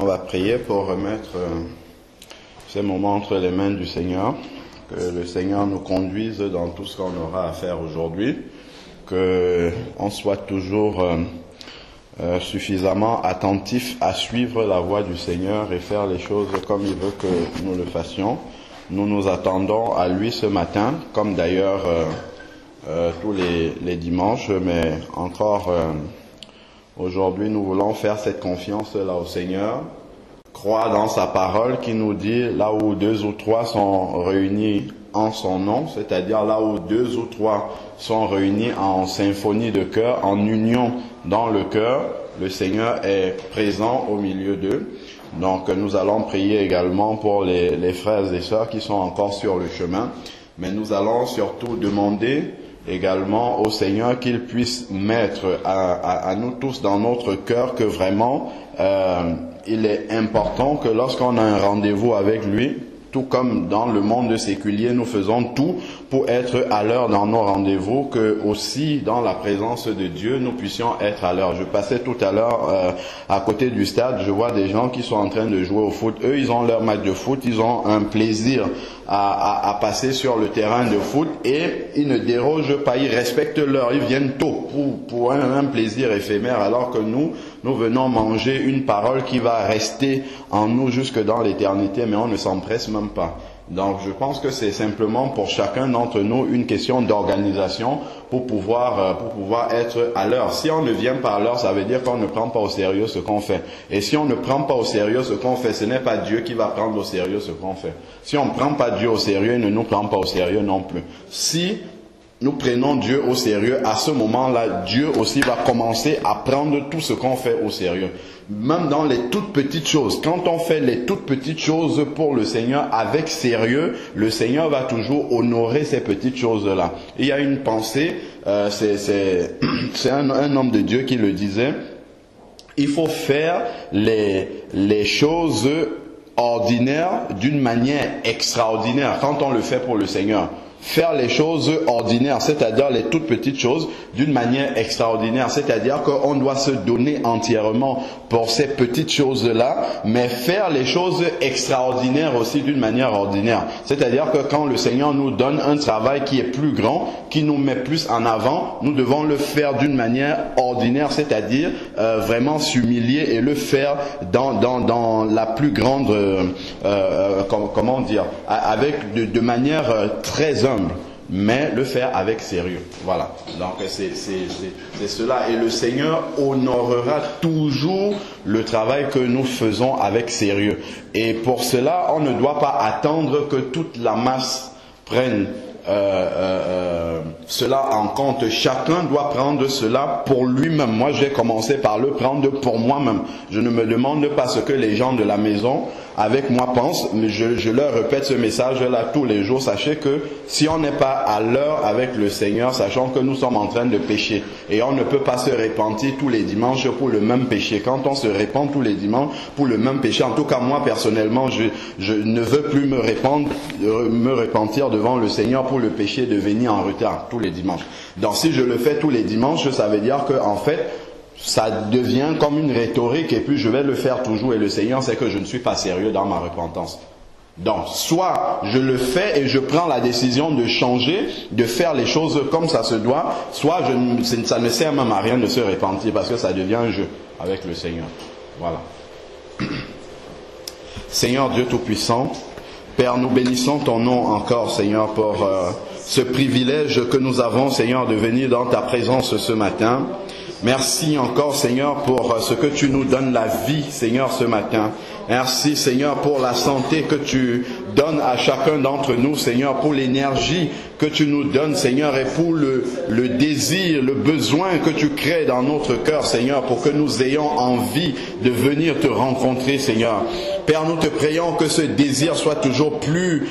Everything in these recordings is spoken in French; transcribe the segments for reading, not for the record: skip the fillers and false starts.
On va prier pour remettre ces moments entre les mains du Seigneur. Que le Seigneur nous conduise dans tout ce qu'on aura à faire aujourd'hui. Qu'on soit toujours suffisamment attentif à suivre la voie du Seigneur et faire les choses comme il veut que nous le fassions. Nous nous attendons à lui ce matin, comme d'ailleurs tous les dimanches, mais encore aujourd'hui nous voulons faire cette confiance-là au Seigneur, croire dans sa parole qui nous dit là où 2 ou 3 sont réunis en son nom, c'est-à-dire là où 2 ou 3 sont réunis en symphonie de cœur, en union dans le cœur, le Seigneur est présent au milieu d'eux. Donc nous allons prier également pour les frères et sœurs qui sont encore sur le chemin, mais nous allons surtout demander également au Seigneur qu'il puisse mettre à nous tous dans notre cœur que vraiment il est important que lorsqu'on a un rendez-vous avec lui, tout comme dans le monde séculier, nous faisons tout pour être à l'heure dans nos rendez-vous, que aussi dans la présence de Dieu, nous puissions être à l'heure. Je passais tout à l'heure à côté du stade, je vois des gens qui sont en train de jouer au foot. Eux, ils ont leur match de foot, ils ont un plaisir à passer sur le terrain de foot et ils ne dérogent pas, ils respectent l'heure, ils viennent tôt pour un plaisir éphémère, alors que nous venons manger une parole qui va rester en nous jusque dans l'éternité, mais on ne s'empresse même pas. Donc je pense que c'est simplement pour chacun d'entre nous une question d'organisation pour pouvoir être à l'heure. Si on ne vient pas à l'heure, ça veut dire qu'on ne prend pas au sérieux ce qu'on fait. Et si on ne prend pas au sérieux ce qu'on fait, ce n'est pas Dieu qui va prendre au sérieux ce qu'on fait. Si on ne prend pas Dieu au sérieux, il ne nous prend pas au sérieux non plus. Si nous prenons Dieu au sérieux, à ce moment-là, Dieu aussi va commencer à prendre tout ce qu'on fait au sérieux. Même dans les toutes petites choses. Quand on fait les toutes petites choses pour le Seigneur avec sérieux, le Seigneur va toujours honorer ces petites choses-là. Il y a une pensée, c'est un homme de Dieu qui le disait, il faut faire les choses ordinaires d'une manière extraordinaire quand on le fait pour le Seigneur. Faire les choses ordinaires, c'est-à-dire les toutes petites choses, d'une manière extraordinaire. C'est-à-dire qu'on doit se donner entièrement pour ces petites choses-là, mais faire les choses extraordinaires aussi d'une manière ordinaire. C'est-à-dire que quand le Seigneur nous donne un travail qui est plus grand, qui nous met plus en avant, nous devons le faire d'une manière ordinaire, c'est-à-dire vraiment s'humilier et le faire dans la plus grande, comment dire, avec de manière très humble, mais le faire avec sérieux. Voilà. Donc c'est cela. Et le Seigneur honorera toujours le travail que nous faisons avec sérieux. Et pour cela, on ne doit pas attendre que toute la masse prenne cela en compte. Chacun doit prendre cela pour lui-même. Moi, j'ai commencé par le prendre pour moi-même. Je ne me demande pas ce que les gens de la maison avec moi pensent, mais je leur répète ce message-là tous les jours. Sachez que si on n'est pas à l'heure avec le Seigneur, sachant que nous sommes en train de pécher, et on ne peut pas se repentir tous les dimanches pour le même péché. Quand on se repent tous les dimanches pour le même péché, en tout cas moi personnellement, je ne veux plus me repentir devant le Seigneur pour le péché de venir en retard tous les dimanches. Donc si je le fais tous les dimanches, ça veut dire que en fait, ça devient comme une rhétorique et puis je vais le faire toujours et le Seigneur sait que je ne suis pas sérieux dans ma repentance. Donc soit je le fais et je prends la décision de changer, de faire les choses comme ça se doit, soit ça ne sert même à rien de se repentir parce que ça devient un jeu avec le Seigneur. Voilà. Seigneur Dieu Tout-Puissant, Père, nous bénissons ton nom encore, Seigneur, pour ce privilège que nous avons, Seigneur, de venir dans ta présence ce matin. Merci encore, Seigneur, pour ce que tu nous donnes la vie, Seigneur, ce matin. Merci, Seigneur, pour la santé que tu donnes à chacun d'entre nous, Seigneur, pour l'énergie que tu nous donnes, Seigneur, et pour le désir, le besoin que tu crées dans notre cœur, Seigneur, pour que nous ayons envie de venir te rencontrer, Seigneur. Père, nous te prions que ce désir soit toujours plus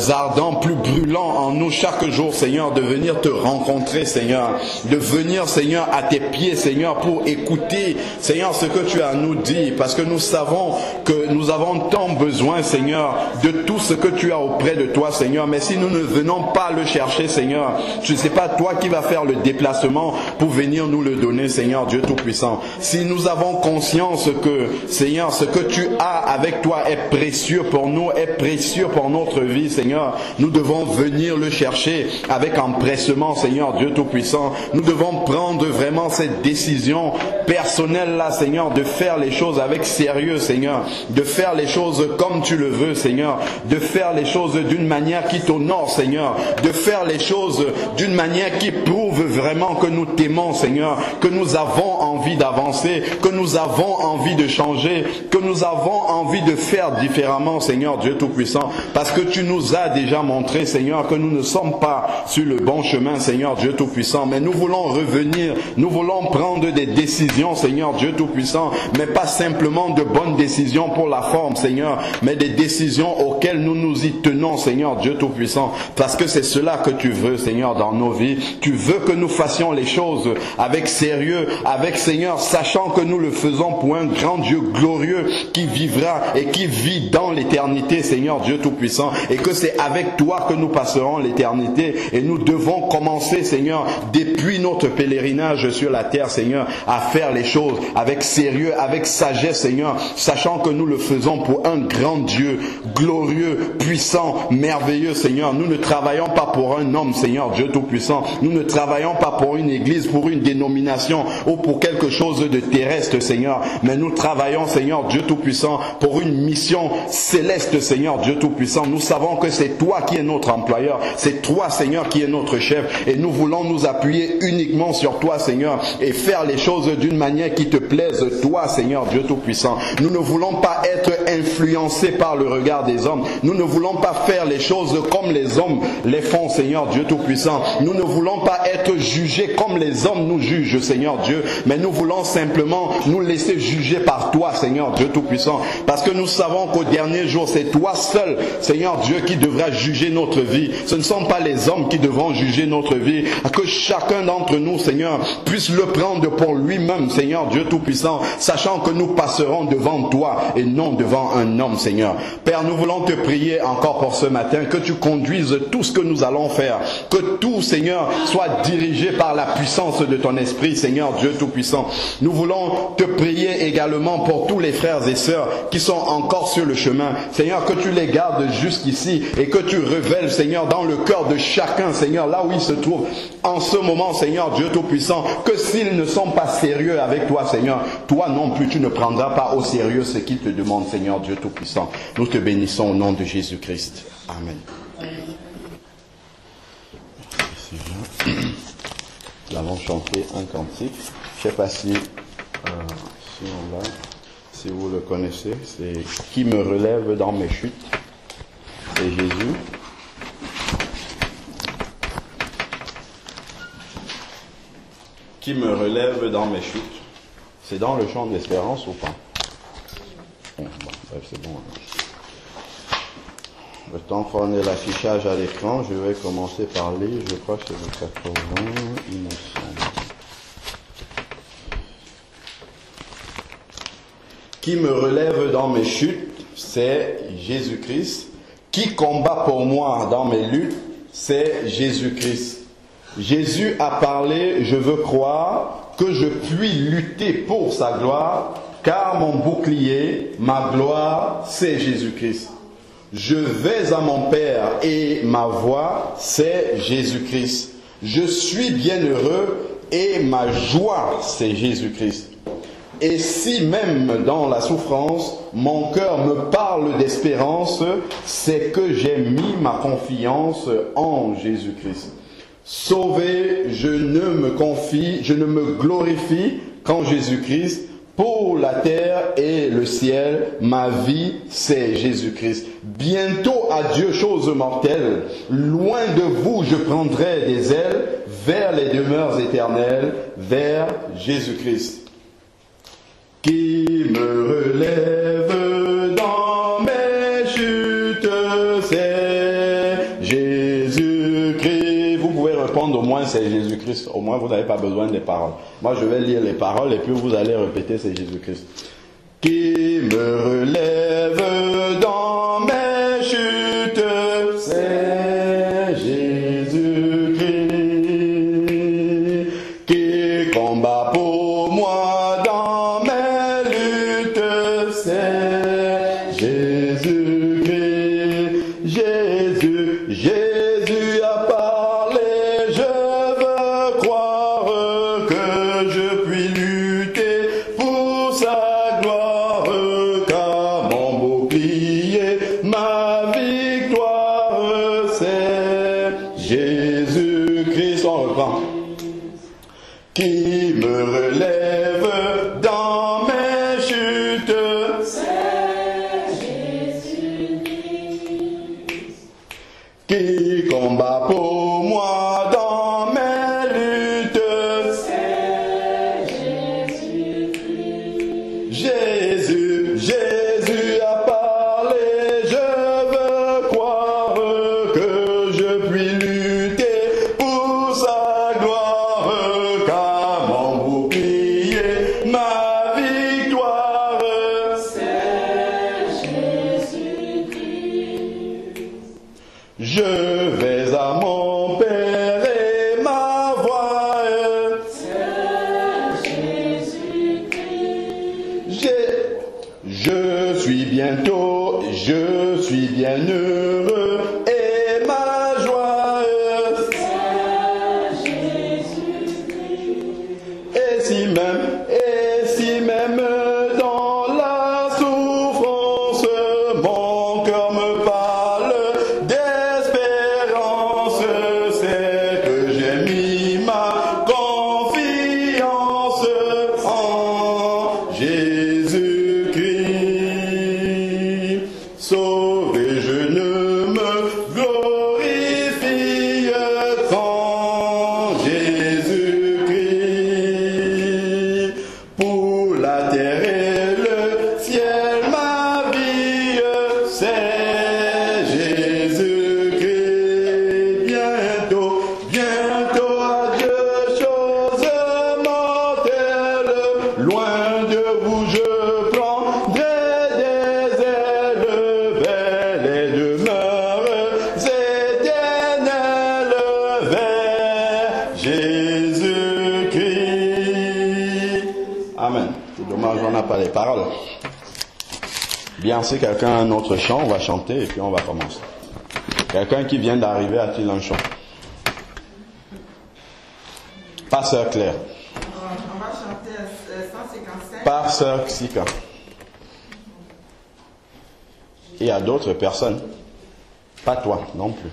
ardent, plus brûlant en nous chaque jour, Seigneur, de venir te rencontrer, Seigneur, de venir, Seigneur, à tes pieds, Seigneur, pour écouter, Seigneur, ce que tu as à nous dire, parce que nous savons que nous avons tant besoin, Seigneur, de tout ce que tu as auprès de toi, Seigneur, mais si nous ne venons pas le chercher, Seigneur, je ne sais pas toi qui vas faire le déplacement pour venir nous le donner, Seigneur Dieu Tout-Puissant. Si nous avons conscience que, Seigneur, ce que tu as avec toi est précieux pour nous, est précieux pour notre vie, Seigneur, nous devons venir le chercher avec empressement, Seigneur Dieu Tout-Puissant. Nous devons prendre vraiment cette décision personnelle là, Seigneur, de faire les choses avec sérieux, Seigneur, de faire les choses comme tu le veux, Seigneur, de faire les choses d'une manière qui t'honore, Seigneur, de faire les choses d'une manière qui prouve vraiment que nous t'aimons, Seigneur, que nous avons envie d'avancer, que nous avons envie de changer, que nous avons envie de faire différemment, Seigneur Dieu Tout-Puissant, parce que tu nous as déjà montré, Seigneur, que nous ne sommes pas sur le bon chemin, Seigneur Dieu Tout-Puissant, mais nous voulons revenir, nous voulons prendre des décisions, Seigneur Dieu Tout-Puissant, mais pas simplement de bonnes décisions pour la forme, Seigneur, mais des décisions auxquelles nous nous y tenons, Seigneur Dieu Tout-Puissant, parce que c'est cela que tu veux, Seigneur, dans nos vies. Tu veux que nous fassions les choses avec sérieux, avec, Seigneur, sachant que nous le faisons pour un grand Dieu glorieux qui vivra et qui vit dans l'éternité, Seigneur Dieu Tout-Puissant, et que c'est avec toi que nous passerons l'éternité, et nous devons commencer, Seigneur, depuis notre pèlerinage sur la terre, Seigneur, à faire les choses avec sérieux, avec sagesse, Seigneur, sachant que nous le faisons pour un grand Dieu glorieux, puissant, merveilleux, Seigneur. Nous ne travaillons pas pour un homme, Seigneur Dieu Tout-Puissant. Nous ne travaillons pas pour une église, pour une dénomination ou pour quelque chose de terrestre, Seigneur. Mais nous travaillons, Seigneur Dieu Tout-Puissant, pour une mission céleste, Seigneur Dieu Tout-Puissant. Nous savons que c'est toi qui es notre employeur. C'est toi, Seigneur, qui es notre chef. Et nous voulons nous appuyer uniquement sur toi, Seigneur, et faire les choses d'une manière qui te plaise, toi, Seigneur Dieu Tout-Puissant. Nous ne voulons pas être influencés par le regard des hommes. Nous ne voulons pas faire les choses comme les hommes les font, Seigneur Dieu Tout-Puissant. Nous ne voulons pas être jugés comme les hommes nous jugent, Seigneur Dieu, mais nous voulons simplement nous laisser juger par toi, Seigneur Dieu Tout-Puissant, parce que nous savons qu'au dernier jour, c'est toi seul, Seigneur Dieu, qui devra juger notre vie. Ce ne sont pas les hommes qui devront juger notre vie. Que chacun d'entre nous, Seigneur, puisse le prendre pour lui-même, Seigneur Dieu Tout-Puissant, sachant que nous passerons devant toi et non devant un homme, Seigneur. Père, nous voulons te prier encore pour ce matin, que tu conduises tout ce que nous allons faire, que tout, Seigneur, soit dirigé par la puissance de ton esprit, Seigneur Dieu Tout-Puissant. Nous voulons te prier également pour tous les frères et sœurs qui sont encore sur le chemin, Seigneur, que tu les gardes jusqu'ici et que tu révèles, Seigneur, dans le cœur de chacun, Seigneur, là où il se trouve en ce moment, Seigneur Dieu Tout-Puissant, que s'ils ne sont pas sérieux avec toi, Seigneur, toi non plus tu ne prendras pas au sérieux ce qu'ils te demandent, Seigneur Dieu Tout-Puissant. Nous te bénissons au nom de Jésus-Christ. Amen. Nous allons chanter un cantique. Je ne sais pas si vous le connaissez. C'est « Qui me relève dans mes chutes ?» C'est Jésus. Qui me relève dans mes chutes. C'est dans le chant d'espérance ou pas? Bon, c'est bon. Le temps qu'on ait l'affichage à l'écran, je vais commencer par lire, je crois que c'est le 80, il me semble. Qui me relève dans mes chutes, c'est Jésus-Christ. Qui combat pour moi dans mes luttes, c'est Jésus-Christ. Jésus a parlé, je veux croire, que je puis lutter pour sa gloire, car mon bouclier, ma gloire, c'est Jésus-Christ. Je vais à mon Père et ma voix, c'est Jésus-Christ. Je suis bienheureux et ma joie, c'est Jésus-Christ. Et si même dans la souffrance, mon cœur me parle d'espérance, c'est que j'ai mis ma confiance en Jésus-Christ. Sauvé, je ne me glorifie qu'en Jésus-Christ. Pour la terre et le ciel, ma vie, c'est Jésus-Christ. Bientôt, adieu, choses mortelles. Loin de vous, je prendrai des ailes vers les demeures éternelles, vers Jésus-Christ. Qui me relève dans moins c'est Jésus-Christ. Au moins vous n'avez pas besoin des paroles. Moi je vais lire les paroles et puis vous allez répéter c'est Jésus-Christ. Qui me relève dans mes chutes, c'est Jésus-Christ. Qui combat pour moi dans mes luttes, c'est Jésus-Christ. Jésus a parlé, je veux croire que je puis lutter pour sa gloire, car mon bouclier, ma victoire, c'est Jésus-Christ. On reprend. Qui me relève dans mes chutes, c'est Jésus-Christ. Qui combat pour moi dans mes luttes, c'est Jésus-Christ. Jésus a parlé, je veux croire que je puis lutter pour sa gloire, car mon bouclier, ma victoire, c'est Jésus-Christ. Je vais à mon Père et ma voix, c'est Jésus-Christ. Je suis bien heureux et ma joie, c'est Jésus-Christ. Et si même dans la souffrance, mon cœur me parle d'espérance, c'est que j'ai mis ma confiance en Jésus-Christ. Sauvé, je ne me glorifie qu'en Jésus-Christ. Pour la terre et le ciel, ma vie, c'est Jésus-Christ. Bientôt, adieu, choses mortelles. Loin de vous, je prendrai des ailes vers les demeures éternelles, vers Jésus-Christ. Amen. C'est dommage, on n'a pas les paroles. Bien, si quelqu'un a un autre chant, on va chanter et puis on va commencer. Quelqu'un qui vient d'arriver, a-t-il un chant? Pas sœur Claire. On va chanter 155. Pas sœur Sika. Il y a d'autres personnes. Pas toi non plus.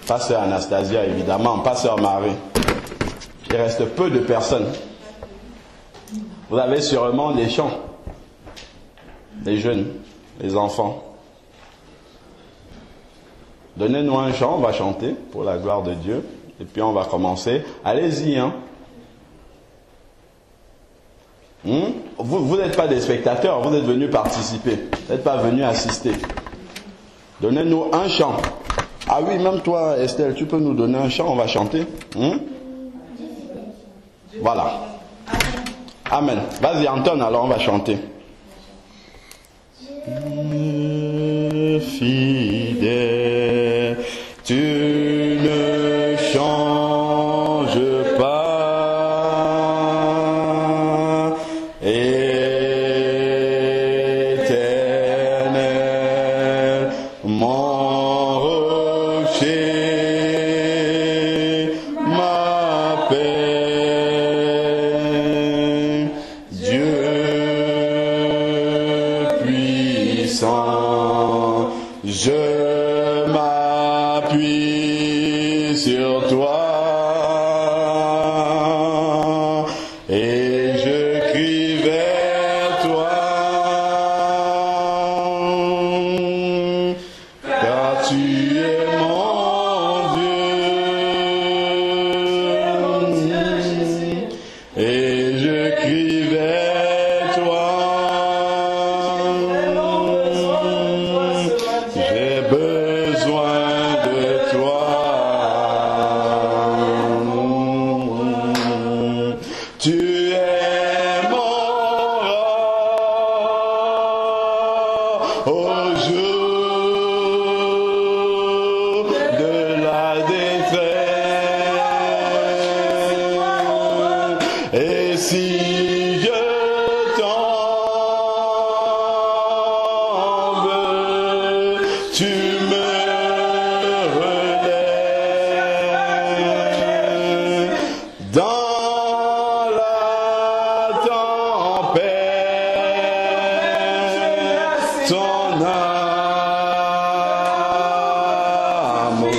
Pas sœur Anastasia, évidemment. Pas sœur Marie. Il reste peu de personnes. Vous avez sûrement des chants. Les jeunes, les enfants. Donnez-nous un chant, on va chanter pour la gloire de Dieu. Et puis on va commencer. Allez-y, hein. Vous n'êtes pas des spectateurs, vous êtes venus participer. Vous n'êtes pas venus assister. Donnez-nous un chant. Ah oui, même toi, Estelle, tu peux nous donner un chant, on va chanter. Voilà. Amen. Vas-y, Anton, alors on va chanter. Fidèle, tu ne changes pas, éternel, mon rocher, ma paix, Dieu puissant, je m'appuie sur toi et je crie vers toi, car tu es mon Dieu et je crie vers toi. J'ai besoin au jour de la détresse. Et si je tombe, tu me relèves dans la tempête. Ton amour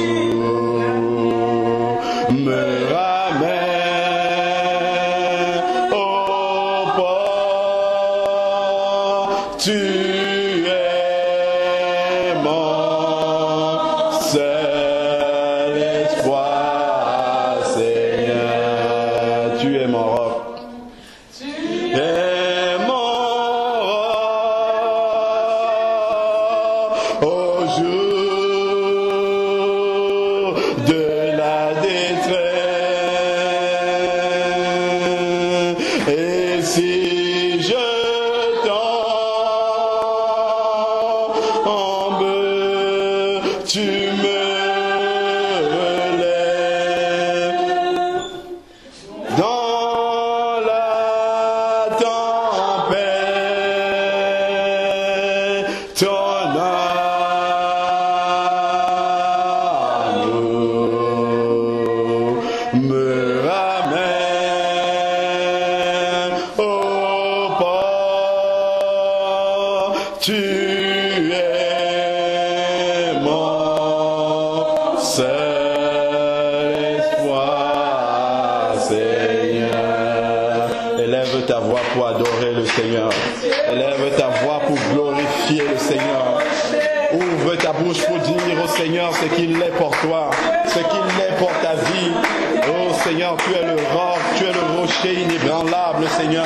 me ramène au port. Tu es mon seul espoir, Seigneur. Tu es mon roc. Tu es mon roc au jour de la détresse. Et si je tombe, tu me relèves dans la tempête. Ton amour me ramène au port. Tu es mon seul espoir, Seigneur. Élève ta voix pour adorer le Seigneur. Élève ta voix pour glorifier le Seigneur. Ouvre ta bouche pour dire au Seigneur ce qu'il est pour toi, ce qu'il est pour ta vie. Oh Seigneur, tu es le roc, tu es le rocher inébranlable, Seigneur,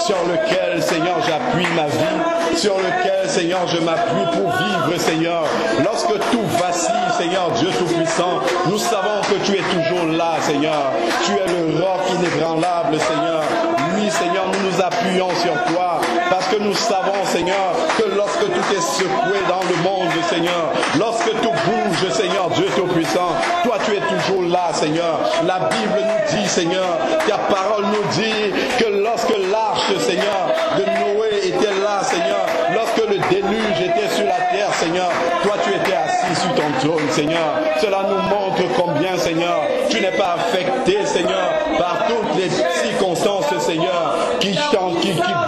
sur lequel, Seigneur, j'appuie ma vie, sur lequel, Seigneur, je m'appuie pour vivre, Seigneur. Lorsque tout vacille, Seigneur, Dieu Tout-Puissant, nous savons que tu es toujours là, Seigneur. Tu es le roc inébranlable, Seigneur. Oui, Seigneur, nous nous appuyons sur toi, parce que nous savons, Seigneur, que lorsque tout est secoué dans le monde, Seigneur, lorsque tout bouge, Seigneur, Dieu Tout-Puissant, toi tu es toujours là, Seigneur. La Bible nous dit, Seigneur, ta parole nous dit que lorsque l'arche, Seigneur, de Noé était là, Seigneur, lorsque le déluge était sur la terre, Seigneur, toi tu étais assis sur ton trône, Seigneur. Cela nous montre combien, Seigneur, tu n'es pas affecté, Seigneur, par toutes les circonstances, Seigneur, qui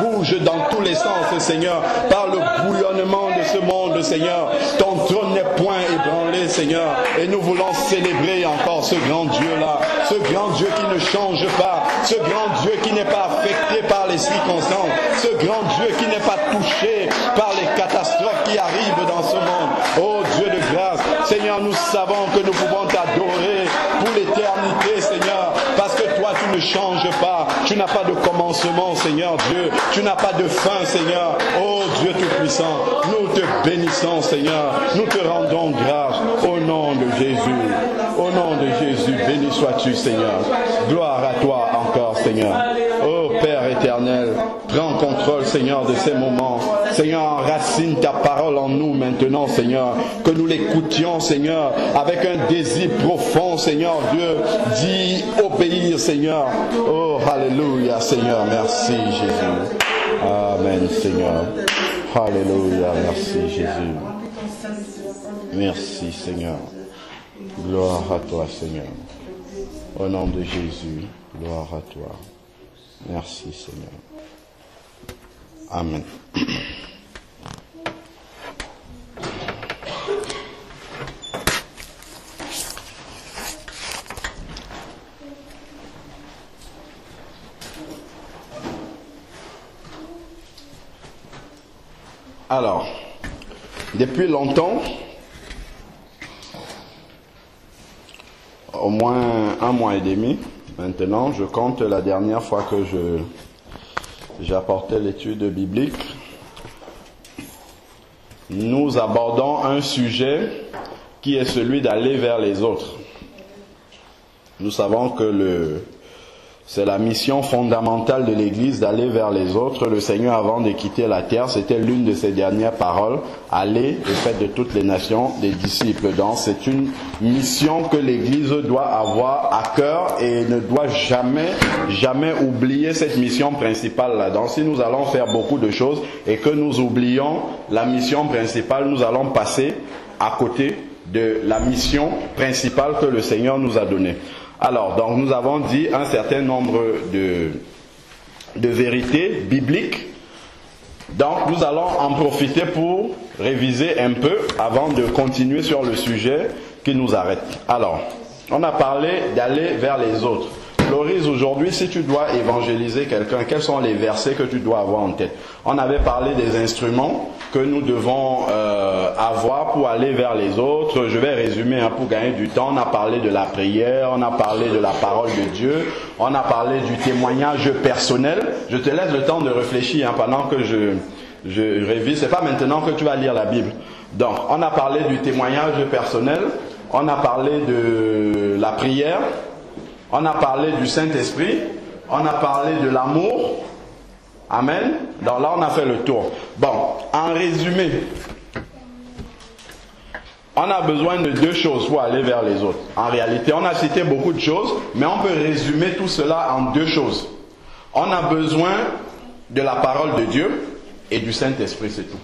bougent dans tous les sens, Seigneur, par le bouillonnement de ce monde, Seigneur. Ton trône n'est point ébranlé, Seigneur, et nous voulons célébrer encore ce grand Dieu-là, ce grand Dieu qui ne change pas, ce grand Dieu qui n'est pas affecté par les circonstances, ce grand Dieu qui n'est pas touché par les catastrophes qui arrivent dans ce monde. Oh Dieu de grâce, Seigneur, nous savons que nous pouvons t'adorer pour l'éternité, Seigneur, parce que toi tu ne changes pas, tu n'as pas de commencement, Seigneur Dieu, tu n'as pas de fin, Seigneur. Oh Dieu Tout-Puissant, nous te bénissons, Seigneur, nous te rendons grâce au nom de Jésus. Au nom de Jésus, béni sois-tu, Seigneur. Gloire à toi encore, Seigneur. Oh Père éternel, prends contrôle, Seigneur, de ces moments. Seigneur, enracine ta parole en nous maintenant, Seigneur, que nous l'écoutions, Seigneur, avec un désir profond, Seigneur Dieu, d'y obéir, Seigneur. Oh, alléluia, Seigneur, merci Jésus. Amen, Seigneur. Alléluia, merci Jésus. Merci, Seigneur. Gloire à toi, Seigneur. Au nom de Jésus, gloire à toi. Merci, Seigneur. Amen. Alors, depuis longtemps, au moins 1 mois et demi, maintenant, je compte la dernière fois que j'apportais l'étude biblique, nous abordons un sujet qui est celui d'aller vers les autres. Nous savons que C'est la mission fondamentale de l'Église d'aller vers les autres. Le Seigneur, avant de quitter la terre, c'était l'une de ses dernières paroles. Allez et faites de toutes les nations des disciples. Donc c'est une mission que l'Église doit avoir à cœur et ne doit jamais oublier cette mission principale-là. Donc si nous allons faire beaucoup de choses et que nous oublions la mission principale, nous allons passer à côté de la mission principale que le Seigneur nous a donnée. Alors, donc nous avons dit un certain nombre de vérités bibliques. Donc nous allons en profiter pour réviser un peu avant de continuer sur le sujet qui nous arrête. Alors, on a parlé d'aller vers les autres. Floris, aujourd'hui, si tu dois évangéliser quelqu'un, quels sont les versets que tu dois avoir en tête? On avait parlé des instruments que nous devons avoir pour aller vers les autres. Je vais résumer pour gagner du temps. On a parlé de la prière, on a parlé de la parole de Dieu, on a parlé du témoignage personnel. Je te laisse le temps de réfléchir pendant que je révise. C'est pas maintenant que tu vas lire la Bible. Donc, on a parlé du témoignage personnel, on a parlé de la prière, on a parlé du Saint-Esprit, on a parlé de l'amour. Amen. Donc là, on a fait le tour. Bon, en résumé, on a besoin de deux choses pour aller vers les autres. En réalité, on a cité beaucoup de choses, mais on peut résumer tout cela en deux choses. On a besoin de la parole de Dieu et du Saint-Esprit, c'est tout.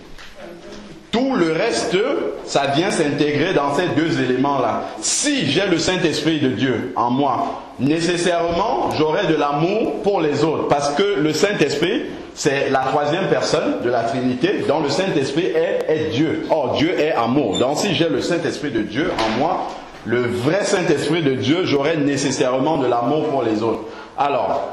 Tout le reste, ça vient s'intégrer dans ces deux éléments-là. Si j'ai le Saint-Esprit de Dieu en moi, nécessairement, j'aurai de l'amour pour les autres. Parce que le Saint-Esprit, c'est la troisième personne de la Trinité, dont le Saint-Esprit est Dieu. Or, Dieu est amour. Donc, si j'ai le Saint-Esprit de Dieu en moi, le vrai Saint-Esprit de Dieu, j'aurai nécessairement de l'amour pour les autres. Alors,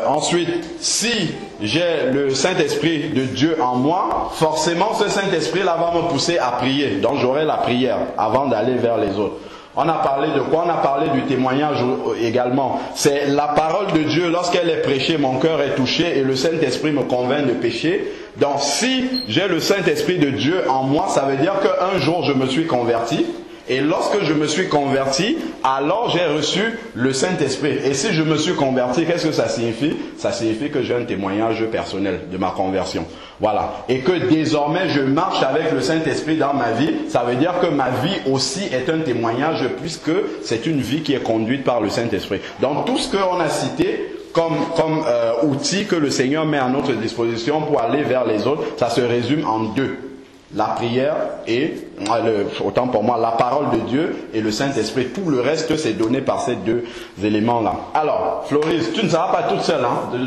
ensuite, si j'ai le Saint-Esprit de Dieu en moi, forcément ce Saint-Esprit-là va me pousser à prier. Donc j'aurai la prière avant d'aller vers les autres. On a parlé de quoi? On a parlé du témoignage également. C'est la parole de Dieu. Lorsqu'elle est prêchée, mon cœur est touché et le Saint-Esprit me convainc de pécher. Donc si j'ai le Saint-Esprit de Dieu en moi, ça veut dire qu'un jour je me suis converti. Et lorsque je me suis converti, alors j'ai reçu le Saint-Esprit. Et si je me suis converti, qu'est-ce que ça signifie? Ça signifie que j'ai un témoignage personnel de ma conversion. Voilà. Et que désormais je marche avec le Saint-Esprit dans ma vie. Ça veut dire que ma vie aussi est un témoignage puisque c'est une vie qui est conduite par le Saint-Esprit. Donc tout ce qu'on a cité comme outil que le Seigneur met à notre disposition pour aller vers les autres, ça se résume en deux. La prière et, autant pour moi, la parole de Dieu et le Saint-Esprit. Tout le reste, c'est donné par ces deux éléments-là. Alors, Floris, tu ne seras pas toute seule, hein?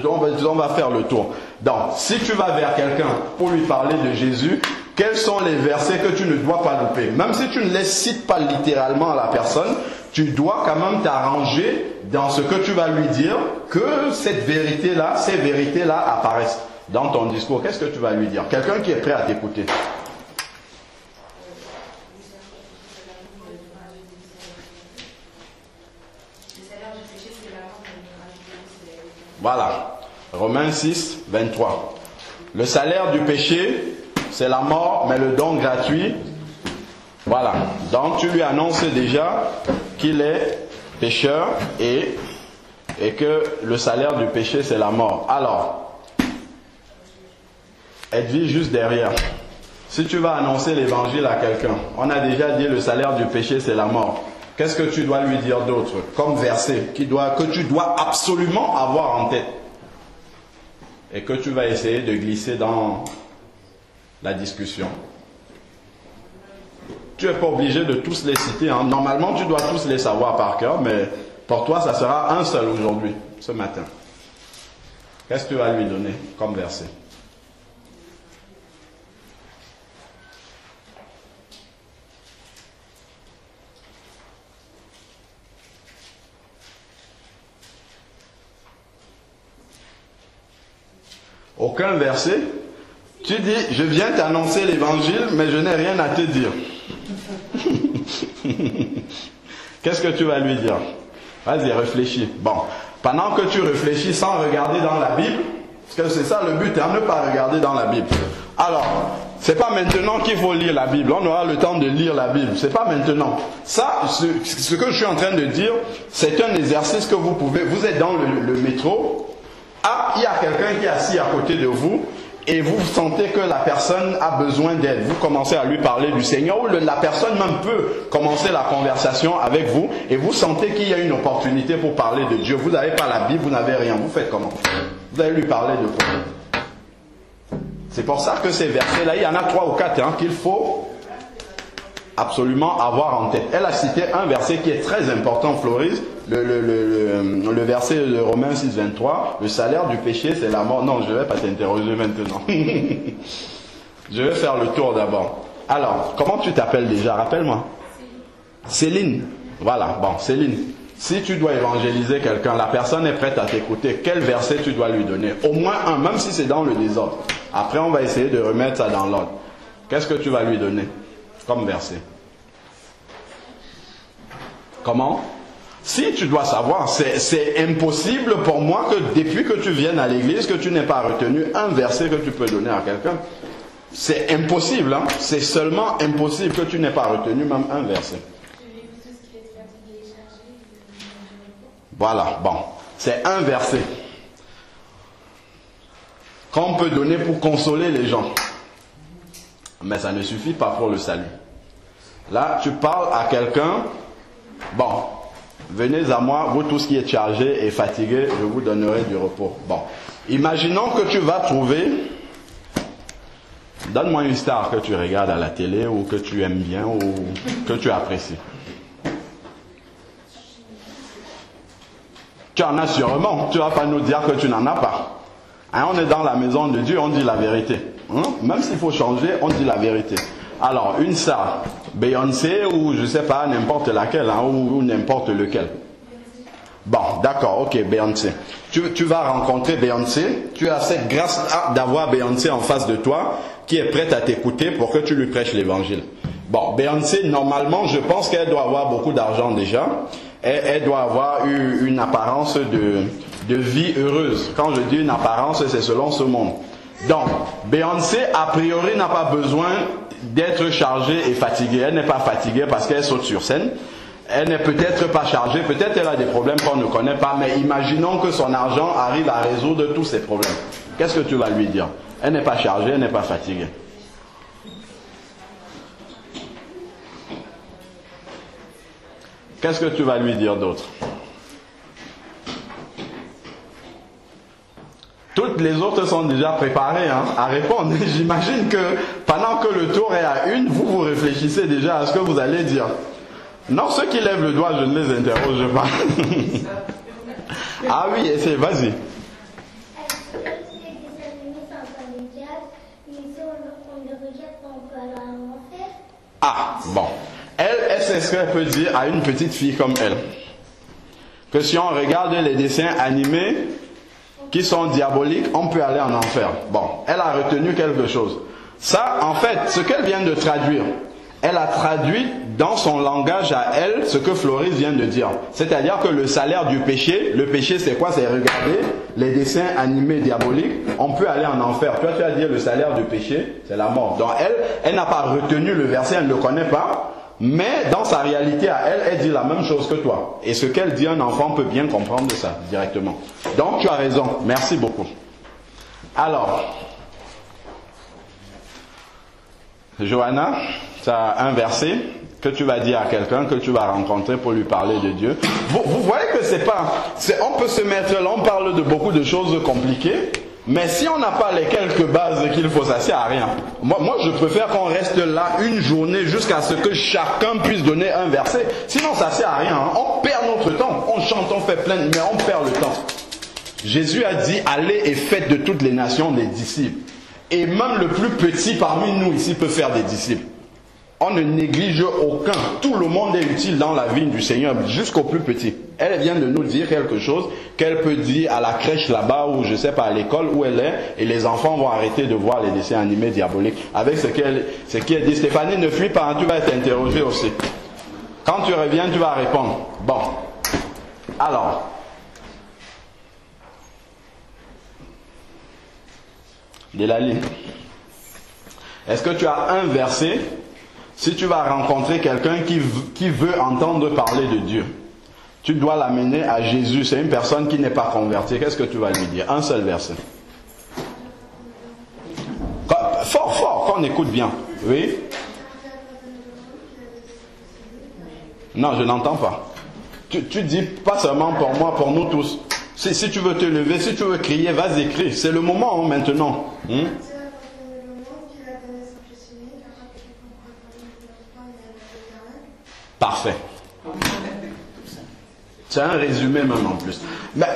On va faire le tour. Donc, si tu vas vers quelqu'un pour lui parler de Jésus, quels sont les versets que tu ne dois pas louper? Même si tu ne les cites pas littéralement à la personne, tu dois quand même t'arranger dans ce que tu vas lui dire, que cette vérité-là, ces vérités-là apparaissent dans ton discours. Qu'est-ce que tu vas lui dire? Quelqu'un qui est prêt à t'écouter. Voilà, Romains 6, 23. Le salaire du péché, c'est la mort, mais le don gratuit, voilà. Donc tu lui annonces déjà qu'il est pécheur et que le salaire du péché, c'est la mort. Alors, Edwige juste derrière. Si tu vas annoncer l'évangile à quelqu'un, on a déjà dit le salaire du péché, c'est la mort. Qu'est-ce que tu dois lui dire d'autre comme verset que tu dois absolument avoir en tête et que tu vas essayer de glisser dans la discussion? Tu n'es pas obligé de tous les citer, hein. Normalement, tu dois tous les savoir par cœur, mais pour toi, ça sera un seul aujourd'hui, ce matin. Qu'est-ce que tu vas lui donner comme verset? Aucun verset. Tu dis, je viens t'annoncer l'évangile, mais je n'ai rien à te dire. Qu'est-ce que tu vas lui dire? Vas-y, réfléchis. Bon, pendant que tu réfléchis sans regarder dans la Bible, parce que c'est ça le but, hein, ne pas regarder dans la Bible. Alors, C'est pas maintenant qu'il faut lire la Bible. On aura le temps de lire la Bible. C'est pas maintenant. Ça, ce que je suis en train de dire, c'est un exercice que vous pouvez... Vous êtes dans le métro. Ah, il y a quelqu'un qui est assis à côté de vous. Et vous sentez que la personne a besoin d'aide. Vous commencez à lui parler du Seigneur, ou la personne même peut commencer la conversation avec vous, et vous sentez qu'il y a une opportunité pour parler de Dieu. Vous n'avez pas la Bible, vous n'avez rien. Vous faites comment? Vous allez lui parler de quoi? C'est pour ça que ces versets-là, il y en a 3 ou 4 qu'il faut absolument avoir en tête. Elle a cité un verset qui est très important, Floris, le verset de Romains 6, 23, le salaire du péché c'est la mort. Non, je ne vais pas t'interroger maintenant. Je vais faire le tour d'abord. Alors, comment tu t'appelles déjà? Rappelle-moi. Céline. Voilà, bon, Céline. Si tu dois évangéliser quelqu'un, la personne est prête à t'écouter, quel verset tu dois lui donner? Au moins un, même si c'est dans le désordre. Après, on va essayer de remettre ça dans l'ordre. Qu'est-ce que tu vas lui donner comme verset? Comment? Si tu dois savoir, c'est impossible pour moi que depuis que tu viennes à l'église, que tu n'aies pas retenu un verset que tu peux donner à quelqu'un. C'est impossible, hein? C'est seulement impossible que tu n'aies pas retenu même un verset. Voilà, bon. C'est un verset qu'on peut donner pour consoler les gens. Mais ça ne suffit pas pour le salut. Là, tu parles à quelqu'un, bon, venez à moi, vous tous qui êtes chargés et fatigués, je vous donnerai du repos. Bon, imaginons que tu vas trouver, donne-moi une star que tu regardes à la télé ou que tu aimes bien ou que tu apprécies. Tu en as sûrement, tu ne vas pas nous dire que tu n'en as pas. Hein, on est dans la maison de Dieu, on dit la vérité. Hein? Même s'il faut changer, on dit la vérité. Alors, une star, Beyoncé ou je ne sais pas, n'importe laquelle, hein, ou n'importe lequel. Bon, d'accord, ok, Beyoncé. Tu vas rencontrer Beyoncé, tu as cette grâce d'avoir Beyoncé en face de toi, qui est prête à t'écouter pour que tu lui prêches l'évangile. Bon, Beyoncé, normalement, je pense qu'elle doit avoir beaucoup d'argent déjà. Elle doit avoir eu une apparence de vie heureuse. Quand je dis une apparence, c'est selon ce monde. Donc, Beyoncé, a priori, n'a pas besoin d'être chargée et fatiguée. Elle n'est pas fatiguée parce qu'elle saute sur scène. Elle n'est peut-être pas chargée, peut-être elle a des problèmes qu'on ne connaît pas, mais imaginons que son argent arrive à résoudre tous ses problèmes. Qu'est-ce que tu vas lui dire? Elle n'est pas chargée, elle n'est pas fatiguée. Qu'est-ce que tu vas lui dire d'autre? Toutes les autres sont déjà préparées à répondre. J'imagine que pendant que le tour est à une, vous réfléchissez déjà à ce que vous allez dire. Non, ceux qui lèvent le doigt, je ne les interroge pas. Ah oui, essaye, vas-y. Ah, bon. Elle c'est ce qu'elle peut dire à une petite fille comme elle. Que si on regarde les dessins animés qui sont diaboliques, on peut aller en enfer. Bon, elle a retenu quelque chose. Ça, en fait, ce qu'elle vient de traduire, elle a traduit dans son langage à elle ce que Floris vient de dire. C'est-à-dire que le salaire du péché, le péché c'est quoi? C'est regarder les dessins animés diaboliques, on peut aller en enfer. Toi tu vas dire le salaire du péché, c'est la mort. Donc elle n'a pas retenu le verset, elle ne le connaît pas, mais dans sa réalité à elle, elle dit la même chose que toi. Et ce qu'elle dit, un enfant peut bien comprendre ça directement. Donc tu as raison, merci beaucoup. Alors, Johanna, tu as un verset que tu vas dire à quelqu'un que tu vas rencontrer pour lui parler de Dieu. Vous voyez que c'est pas... on peut se mettre là, on parle de beaucoup de choses compliquées, mais si on n'a pas les quelques bases qu'il faut, ça ne sert à rien. Moi, je préfère qu'on reste là une journée jusqu'à ce que chacun puisse donner un verset. Sinon, ça ne sert à rien. On perd notre temps. On chante, on fait plein, mais on perd le temps. Jésus a dit, allez et faites de toutes les nations des disciples. Et même le plus petit parmi nous ici peut faire des disciples. On ne néglige aucun. Tout le monde est utile dans la vie du Seigneur, jusqu'au plus petit. Elle vient de nous dire quelque chose qu'elle peut dire à la crèche là-bas, ou je ne sais pas, à l'école où elle est, et les enfants vont arrêter de voir les dessins animés diaboliques. Avec ce qu'elle dit. Stéphanie, ne fuis pas, tu vas être interrogée aussi. Quand tu reviens, tu vas répondre. Bon. Alors. Delali. Est-ce que tu as un verset, si tu vas rencontrer quelqu'un qui veut entendre parler de Dieu, tu dois l'amener à Jésus. C'est une personne qui n'est pas convertie. Qu'est-ce que tu vas lui dire? Un seul verset. Fort, qu'on écoute bien. Oui? Non, je n'entends pas. Tu dis pas seulement pour moi, pour nous tous. Si tu veux te lever, si tu veux crier, vas-y, crie. C'est le moment maintenant. Parfait. C'est un résumé même en plus. Mais,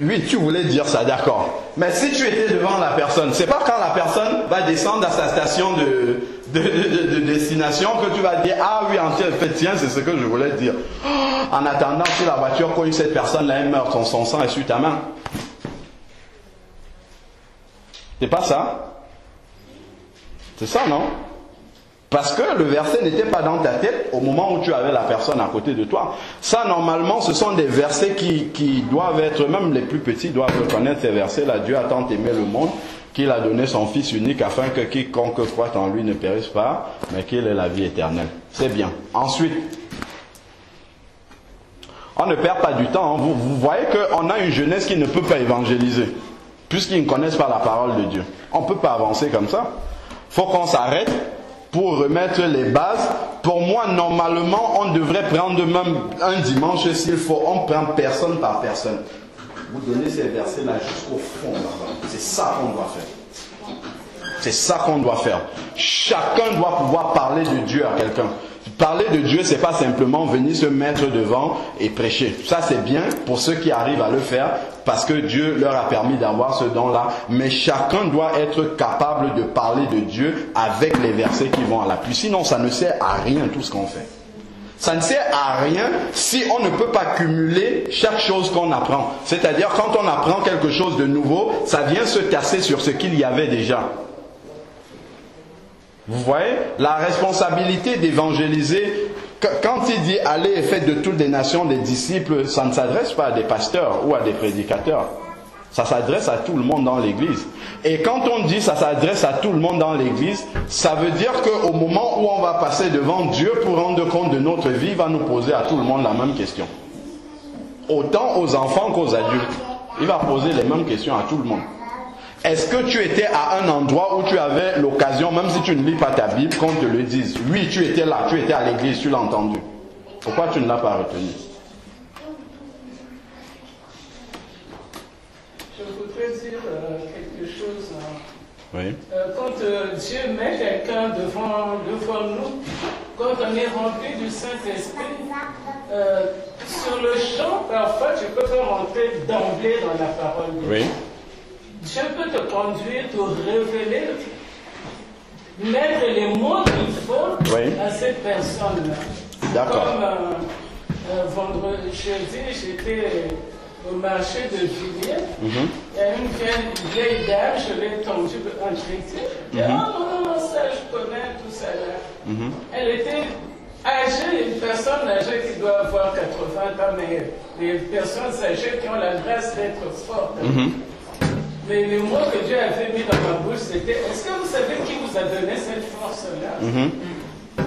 oui, tu voulais dire ça, d'accord. Mais si tu étais devant la personne, c'est pas quand la personne va descendre à sa station de destination que tu vas dire, ah oui, en fait, tiens, c'est ce que je voulais dire. En attendant, si la voiture cogne cette personne-là, elle meurt, son sang est sur ta main. C'est pas ça? C'est ça, non? Parce que le verset n'était pas dans ta tête au moment où tu avais la personne à côté de toi. Ça, normalement, ce sont des versets qui doivent être, même les plus petits doivent reconnaître ces versets-là. Dieu a tant aimé le monde qu'il a donné son Fils unique afin que quiconque croit en lui ne périsse pas, mais qu'il ait la vie éternelle. C'est bien. Ensuite, on ne perd pas du temps. Vous voyez qu'on a une jeunesse qui ne peut pas évangéliser, puisqu'ils ne connaissent pas la parole de Dieu. On ne peut pas avancer comme ça. Il faut qu'on s'arrête pour remettre les bases. Pour moi, normalement, on devrait prendre même un dimanche s'il faut. On prend personne par personne. Vous donnez ces versets-là jusqu'au fond. C'est ça qu'on doit faire. C'est ça qu'on doit faire. Chacun doit pouvoir parler de Dieu à quelqu'un. Parler de Dieu, c'est pas simplement venir se mettre devant et prêcher. Ça, c'est bien pour ceux qui arrivent à le faire parce que Dieu leur a permis d'avoir ce don-là. Mais chacun doit être capable de parler de Dieu avec les versets qui vont à l'appui. Sinon, ça ne sert à rien tout ce qu'on fait. Ça ne sert à rien si on ne peut pas cumuler chaque chose qu'on apprend. C'est-à-dire, quand on apprend quelque chose de nouveau, ça vient se casser sur ce qu'il y avait déjà. Vous voyez, la responsabilité d'évangéliser, quand il dit allez et faites de toutes les nations des disciples, ça ne s'adresse pas à des pasteurs ou à des prédicateurs. Ça s'adresse à tout le monde dans l'église. Et quand on dit ça s'adresse à tout le monde dans l'église, ça veut dire qu'au moment où on va passer devant Dieu pour rendre compte de notre vie, il va nous poser à tout le monde la même question. Autant aux enfants qu'aux adultes. Il va poser les mêmes questions à tout le monde. Est-ce que tu étais à un endroit où tu avais l'occasion, même si tu ne lis pas ta Bible, qu'on te le dise? Oui, tu étais là, tu étais à l'église, tu l'as entendu. Pourquoi tu ne l'as pas retenu? Je voudrais dire quelque chose. Oui. Quand Dieu met quelqu'un devant nous, quand on est rempli du Saint-Esprit, sur le champ, parfois tu peux pas rentrer d'emblée dans la parole de Dieu. Oui. Dieu peut te conduire, te révéler, mettre les mots qu'il faut à cette personne-là. D'accord. Comme vendredi, j'étais au marché de Villiers. Il y a une vieille dame, je l'ai tendue en chrétien. Elle dit, oh non, ça je connais, tout ça là. Elle était âgée, une personne âgée qui doit avoir 80 ans, mais les personnes âgées qui ont la grâce d'être fortes. Mais les mots que Dieu avait mis dans ma bouche, c'était, est-ce que vous savez qui vous a donné cette force-là?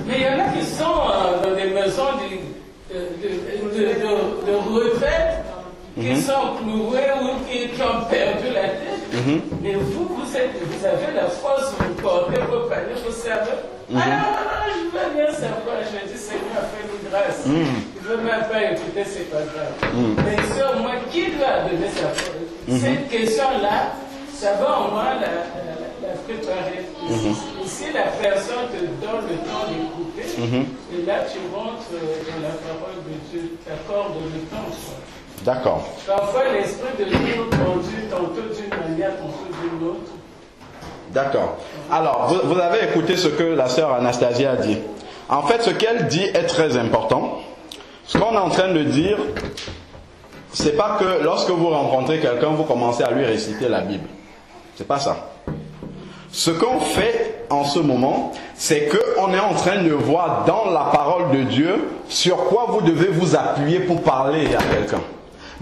Mais il y en a qui sont dans des maisons de retraite, qui sont cloués ou qui ont perdu la tête. Mais vous avez la force, vous portez vos paniers, vous savez. Ah, je veux bien savoir. Je dis, Seigneur, fais-nous grâce. Je ne veux même pas écouter, c'est pas grave. Mais sur moi, qui lui a donné sa force? Cette question-là, ça va au moins la préparer. Et si la personne te donne le temps d'écouter, et là tu rentres dans la parole de Dieu, t'accordes le temps. D'accord. Parfois l'Esprit de Dieu nous conduit tantôt d'une manière, tantôt d'une autre. D'accord. Alors, vous avez écouté ce que la sœur Anastasie a dit. En fait, ce qu'elle dit est très important. Ce qu'on est en train de dire, c'est pas que lorsque vous rencontrez quelqu'un, vous commencez à lui réciter la Bible. C'est pas ça. Ce qu'on fait en ce moment, c'est qu'on est en train de voir dans la parole de Dieu sur quoi vous devez vous appuyer pour parler à quelqu'un.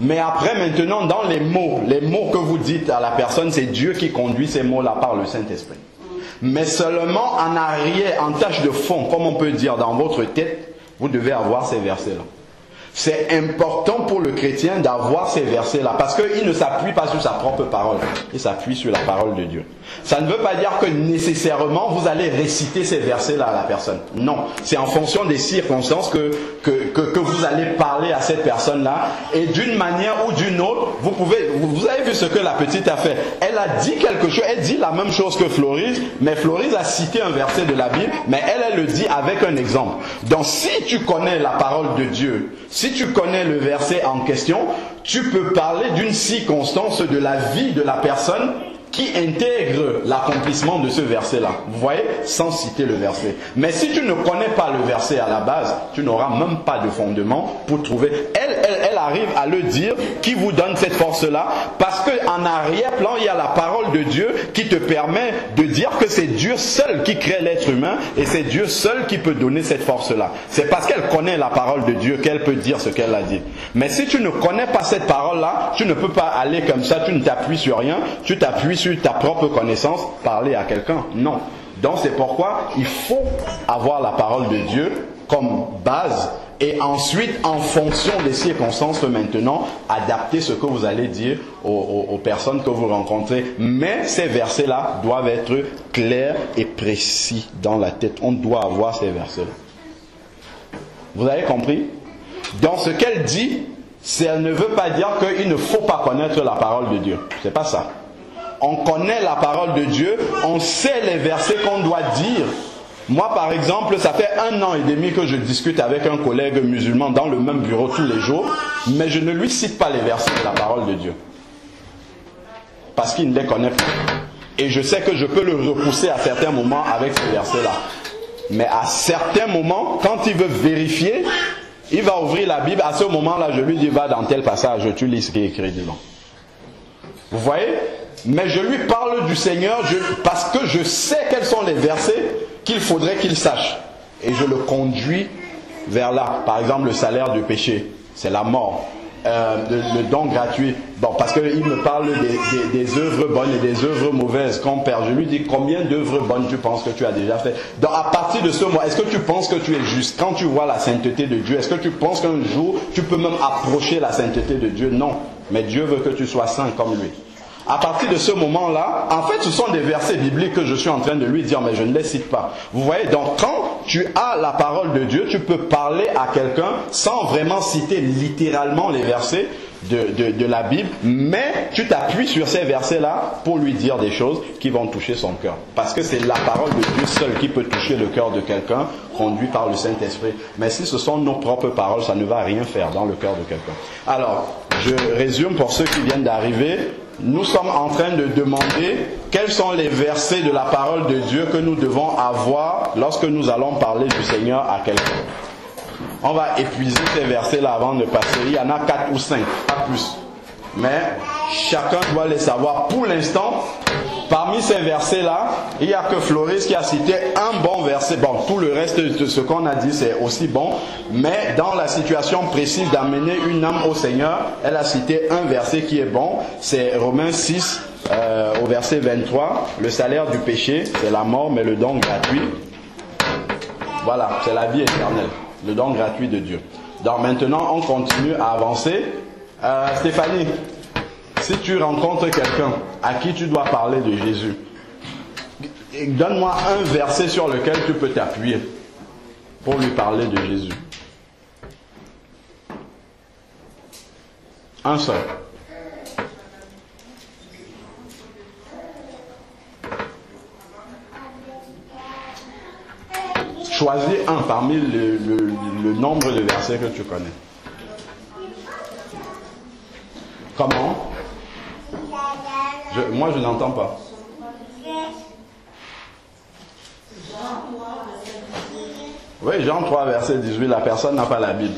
Mais après, maintenant, dans les mots que vous dites à la personne, c'est Dieu qui conduit ces mots-là par le Saint-Esprit. Mais seulement en arrière, en tâche de fond, comme on peut dire dans votre tête, vous devez avoir ces versets-là. C'est important pour le chrétien d'avoir ces versets-là, parce qu'il ne s'appuie pas sur sa propre parole, il s'appuie sur la parole de Dieu. Ça ne veut pas dire que nécessairement vous allez réciter ces versets-là à la personne. Non, c'est en fonction des circonstances que vous allez parler à cette personne-là, et d'une manière ou d'une autre, vous avez vu ce que la petite a fait. Elle a dit quelque chose, elle dit la même chose que Floris, mais Floris a cité un verset de la Bible, mais elle le dit avec un exemple. Donc si tu connais la parole de Dieu, si tu connais le verset en question, tu peux parler d'une circonstance de la vie de la personne qui intègre l'accomplissement de ce verset-là. Vous voyez, sans citer le verset. Mais si tu ne connais pas le verset à la base, tu n'auras même pas de fondement pour trouver. Elle arrive à le dire, qui vous donne cette force-là, parce qu'en arrière-plan, il y a la parole de Dieu qui te permet de dire que c'est Dieu seul qui crée l'être humain et c'est Dieu seul qui peut donner cette force-là. C'est parce qu'elle connaît la parole de Dieu qu'elle peut dire ce qu'elle a dit. Mais si tu ne connais pas cette parole-là, tu ne peux pas aller comme ça, tu ne t'appuies sur rien, tu t'appuies sur ta propre connaissance, parler à quelqu'un. Non. Donc c'est pourquoi il faut avoir la parole de Dieu comme base et ensuite, en fonction des circonstances maintenant, adapter ce que vous allez dire aux personnes que vous rencontrez. Mais ces versets-là doivent être clairs et précis dans la tête. On doit avoir ces versets-là. Vous avez compris? Dans ce qu'elle dit, elle ne veut pas dire qu'il ne faut pas connaître la parole de Dieu. C'est pas ça. On connaît la parole de Dieu, on sait les versets qu'on doit dire. Moi, par exemple, ça fait 1 an et demi que je discute avec un collègue musulman dans le même bureau tous les jours, mais je ne lui cite pas les versets de la parole de Dieu. Parce qu'il ne les connaît pas. Et je sais que je peux le repousser à certains moments avec ces versets-là. Mais à certains moments, quand il veut vérifier, il va ouvrir la Bible. À ce moment-là, je lui dis, va dans tel passage, tu lis ce qui est écrit dedans. Vous voyez? Mais je lui parle du Seigneur parce que je sais quels sont les versets qu'il faudrait qu'il sache. Et je le conduis vers là. Par exemple, le salaire du péché, c'est la mort. Le don gratuit. Bon, parce qu'il me parle des œuvres bonnes et des œuvres mauvaises qu'on perd. Je lui dis, combien d'œuvres bonnes tu penses que tu as déjà fait? Donc à partir de ce mois, est-ce que tu penses que tu es juste? Quand tu vois la sainteté de Dieu, est-ce que tu penses qu'un jour, tu peux même approcher la sainteté de Dieu? Non. Mais Dieu veut que tu sois saint comme lui. À partir de ce moment-là, en fait, ce sont des versets bibliques que je suis en train de lui dire, mais je ne les cite pas. Vous voyez, donc quand tu as la parole de Dieu, tu peux parler à quelqu'un sans vraiment citer littéralement les versets de la Bible, mais tu t'appuies sur ces versets-là pour lui dire des choses qui vont toucher son cœur. Parce que c'est la parole de Dieu seule qui peut toucher le cœur de quelqu'un, conduit par le Saint-Esprit. Mais si ce sont nos propres paroles, ça ne va rien faire dans le cœur de quelqu'un. Alors, je résume pour ceux qui viennent d'arriver. Nous sommes en train de demander quels sont les versets de la parole de Dieu que nous devons avoir lorsque nous allons parler du Seigneur à quelqu'un. On va épuiser ces versets-là avant de passer. Il y en a 4 ou 5, pas plus. Mais chacun doit les savoir. Pour l'instant, parmi ces versets-là, il n'y a que Floris qui a cité un bon verset. Bon, tout le reste de ce qu'on a dit, c'est aussi bon. Mais dans la situation précise d'amener une âme au Seigneur, elle a cité un verset qui est bon. C'est Romains 6, au verset 23. Le salaire du péché, c'est la mort, mais le don gratuit, voilà, c'est la vie éternelle. Le don gratuit de Dieu. Donc maintenant, on continue à avancer. Stéphanie, si tu rencontres quelqu'un à qui tu dois parler de Jésus, donne-moi un verset sur lequel tu peux t'appuyer pour lui parler de Jésus. Un seul. Choisis un parmi le nombre de versets que tu connais. Comment? Moi, je n'entends pas. Oui, Jean 3, verset 18, la personne n'a pas la Bible.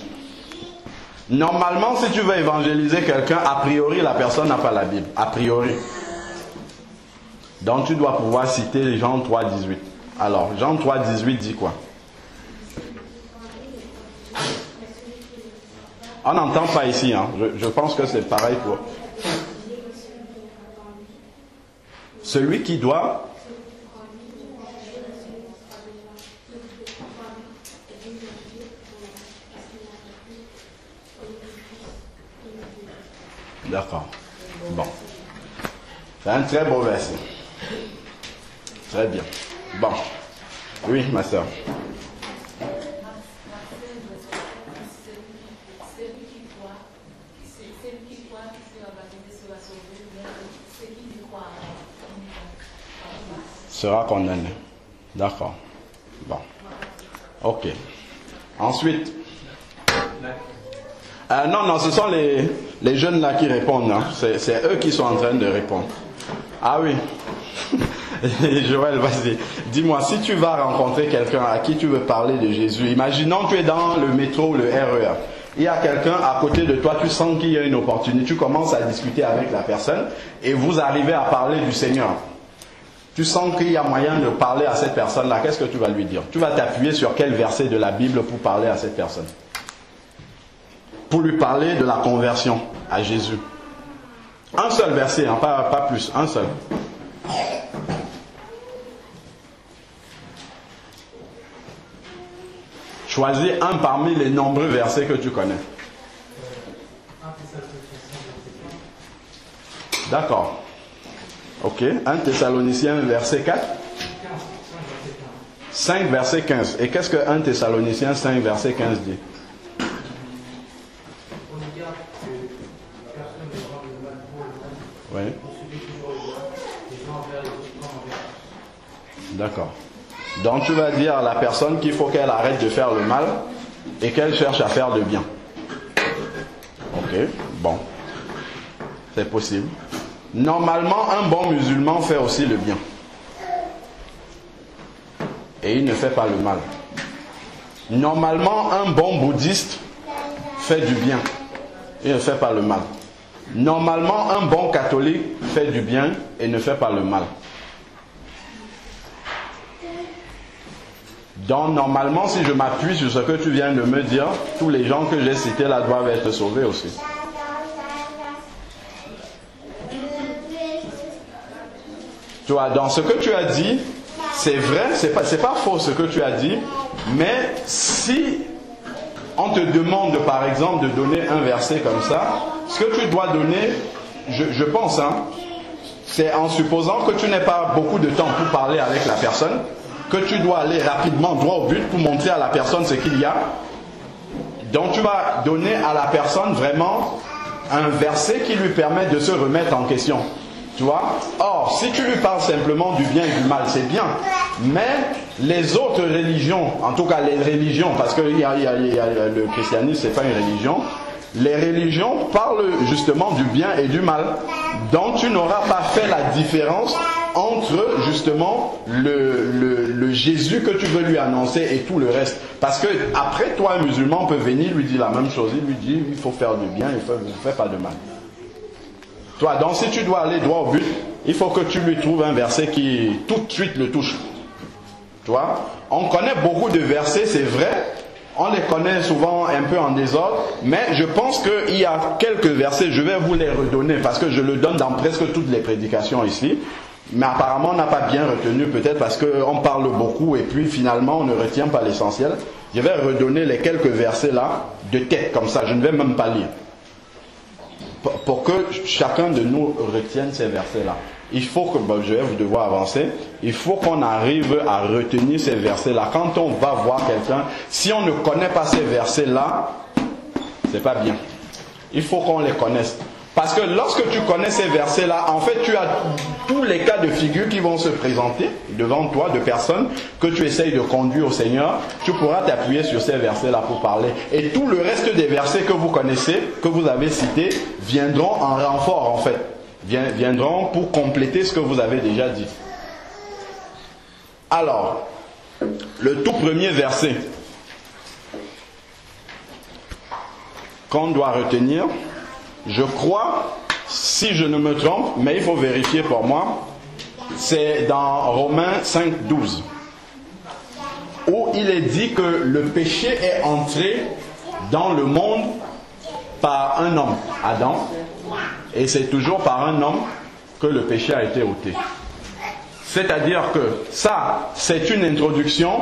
Normalement, si tu veux évangéliser quelqu'un, a priori, la personne n'a pas la Bible. A priori. Donc, tu dois pouvoir citer Jean 3, 18. Alors, Jean 3, 18 dit quoi? On n'entend pas ici, hein. Je pense que c'est pareil pour... Celui qui doit... D'accord. Bon. C'est un très beau verset. Très bien. Bon. Oui, ma soeur. Sera condamné. D'accord. Bon. Ok. Ensuite. Non, ce sont les jeunes là qui répondent. Hein. C'est eux qui sont en train de répondre. Ah oui. Joël, vas-y. Dis-moi, si tu vas rencontrer quelqu'un à qui tu veux parler de Jésus, imaginons que tu es dans le métro ou le RER. Il y a quelqu'un à côté de toi, tu sens qu'il y a une opportunité. Tu commences à discuter avec la personne et vous arrivez à parler du Seigneur. Tu sens qu'il y a moyen de parler à cette personne-là. Qu'est-ce que tu vas lui dire? Tu vas t'appuyer sur quel verset de la Bible pour parler à cette personne? Pour lui parler de la conversion à Jésus. Un seul verset, hein, pas plus, un seul. Choisis un parmi les nombreux versets que tu connais. D'accord. Ok. 1 Thessaloniciens, verset 4. 5, verset 15. Et qu'est-ce que 1 Thessaloniciens 5, verset 15 dit? Oui. D'accord. Donc tu vas dire à la personne qu'il faut qu'elle arrête de faire le mal et qu'elle cherche à faire le bien. Ok, bon. C'est possible. Normalement, un bon musulman fait aussi le bien. Et il ne fait pas le mal. Normalement, un bon bouddhiste fait du bien. Il ne fait pas le mal. Normalement, un bon catholique fait du bien et ne fait pas le mal. Donc, normalement, si je m'appuie sur ce que tu viens de me dire, tous les gens que j'ai cités là doivent être sauvés aussi. Tu vois, dans ce que tu as dit, c'est vrai, c'est pas faux ce que tu as dit, mais si on te demande par exemple de donner un verset comme ça, ce que tu dois donner, je pense, hein, c'est en supposant que tu n'aies pas beaucoup de temps pour parler avec la personne, que tu dois aller rapidement droit au but pour montrer à la personne ce qu'il y a. Donc tu vas donner à la personne vraiment un verset qui lui permet de se remettre en question. Tu vois? Or, si tu lui parles simplement du bien et du mal, c'est bien. Mais les autres religions, en tout cas les religions, parce que le christianisme, c'est pas une religion, les religions parlent justement du bien et du mal. Donc tu n'auras pas fait la différence entre justement le Jésus que tu veux lui annoncer et tout le reste. Parce que après toi, un musulman peut venir lui dire la même chose. Il lui dit il faut faire du bien, il ne faut pas de mal. Toi, donc si tu dois aller droit au but, il faut que tu lui trouves un verset qui tout de suite le touche. Tu vois? On connaît beaucoup de versets, c'est vrai. On les connaît souvent un peu en désordre, mais je pense qu'il y a quelques versets, je vais vous les redonner parce que je le donne dans presque toutes les prédications ici. Mais apparemment on n'a pas bien retenu, peut-être parce qu'on parle beaucoup et puis finalement on ne retient pas l'essentiel. Je vais redonner les quelques versets là de tête, comme ça, je ne vais même pas lire. Pour que chacun de nous retienne ces versets-là. Il faut que, je vais devoir avancer, il faut qu'on arrive à retenir ces versets-là. Quand on va voir quelqu'un, si on ne connaît pas ces versets-là, c'est pas bien. Il faut qu'on les connaisse. Parce que lorsque tu connais ces versets-là, en fait, tu as tous les cas de figure qui vont se présenter devant toi, de personnes que tu essayes de conduire au Seigneur. Tu pourras t'appuyer sur ces versets-là pour parler. Et tout le reste des versets que vous connaissez, que vous avez cités, viendront en renfort, en fait. Viendront pour compléter ce que vous avez déjà dit. Alors, le tout premier verset qu'on doit retenir, je crois, si je ne me trompe, mais il faut vérifier pour moi, c'est dans Romains 5, 12, où il est dit que le péché est entré dans le monde par un homme, Adam, et c'est toujours par un homme que le péché a été ôté. C'est-à-dire que ça, c'est une introduction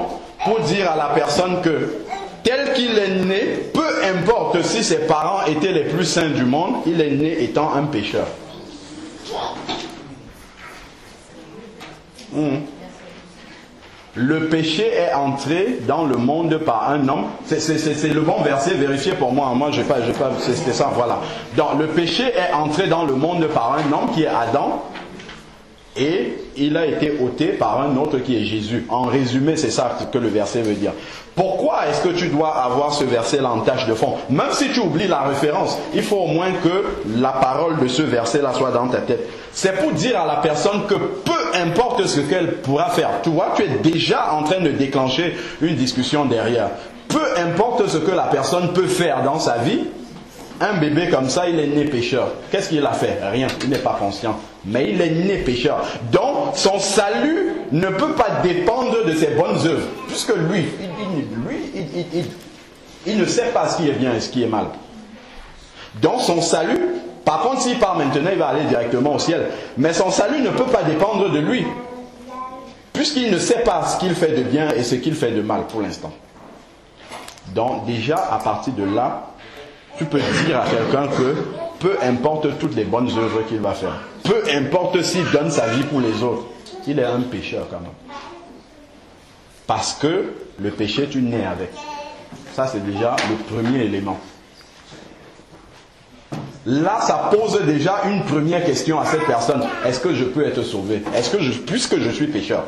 pour dire à la personne que tel qu'il est né, peu importe si ses parents étaient les plus saints du monde, il est né étant un pécheur. Le péché est entré dans le monde par un homme. C'est le bon verset, vérifiez pour moi. Moi, j'ai pas, c'était ça, voilà. Donc, le péché est entré dans le monde par un homme qui est Adam. Et il a été ôté par un autre qui est Jésus. En résumé, c'est ça que le verset veut dire. Pourquoi est-ce que tu dois avoir ce verset-là en tâche de fond? Même si tu oublies la référence, il faut au moins que la parole de ce verset-là soit dans ta tête. C'est pour dire à la personne que peu importe ce qu'elle pourra faire. Tu vois, tu es déjà en train de déclencher une discussion derrière. Peu importe ce que la personne peut faire dans sa vie, un bébé comme ça, il est né pécheur. Qu'est-ce qu'il a fait? Rien, il n'est pas conscient. Mais il est né pécheur. Donc, son salut ne peut pas dépendre de ses bonnes œuvres. Puisque lui, il ne sait pas ce qui est bien et ce qui est mal. Donc, son salut, par contre, s'il part maintenant, il va aller directement au ciel. Mais son salut ne peut pas dépendre de lui. Puisqu'il ne sait pas ce qu'il fait de bien et ce qu'il fait de mal pour l'instant. Donc, déjà, à partir de là, tu peux dire à quelqu'un que peu importe toutes les bonnes œuvres qu'il va faire, peu importe s'il donne sa vie pour les autres, il est un pécheur quand même. Parce que le péché, tu nais avec. Ça, c'est déjà le premier élément. Là, ça pose déjà une première question à cette personne. Est-ce que je peux être sauvé? Puisque je suis pécheur?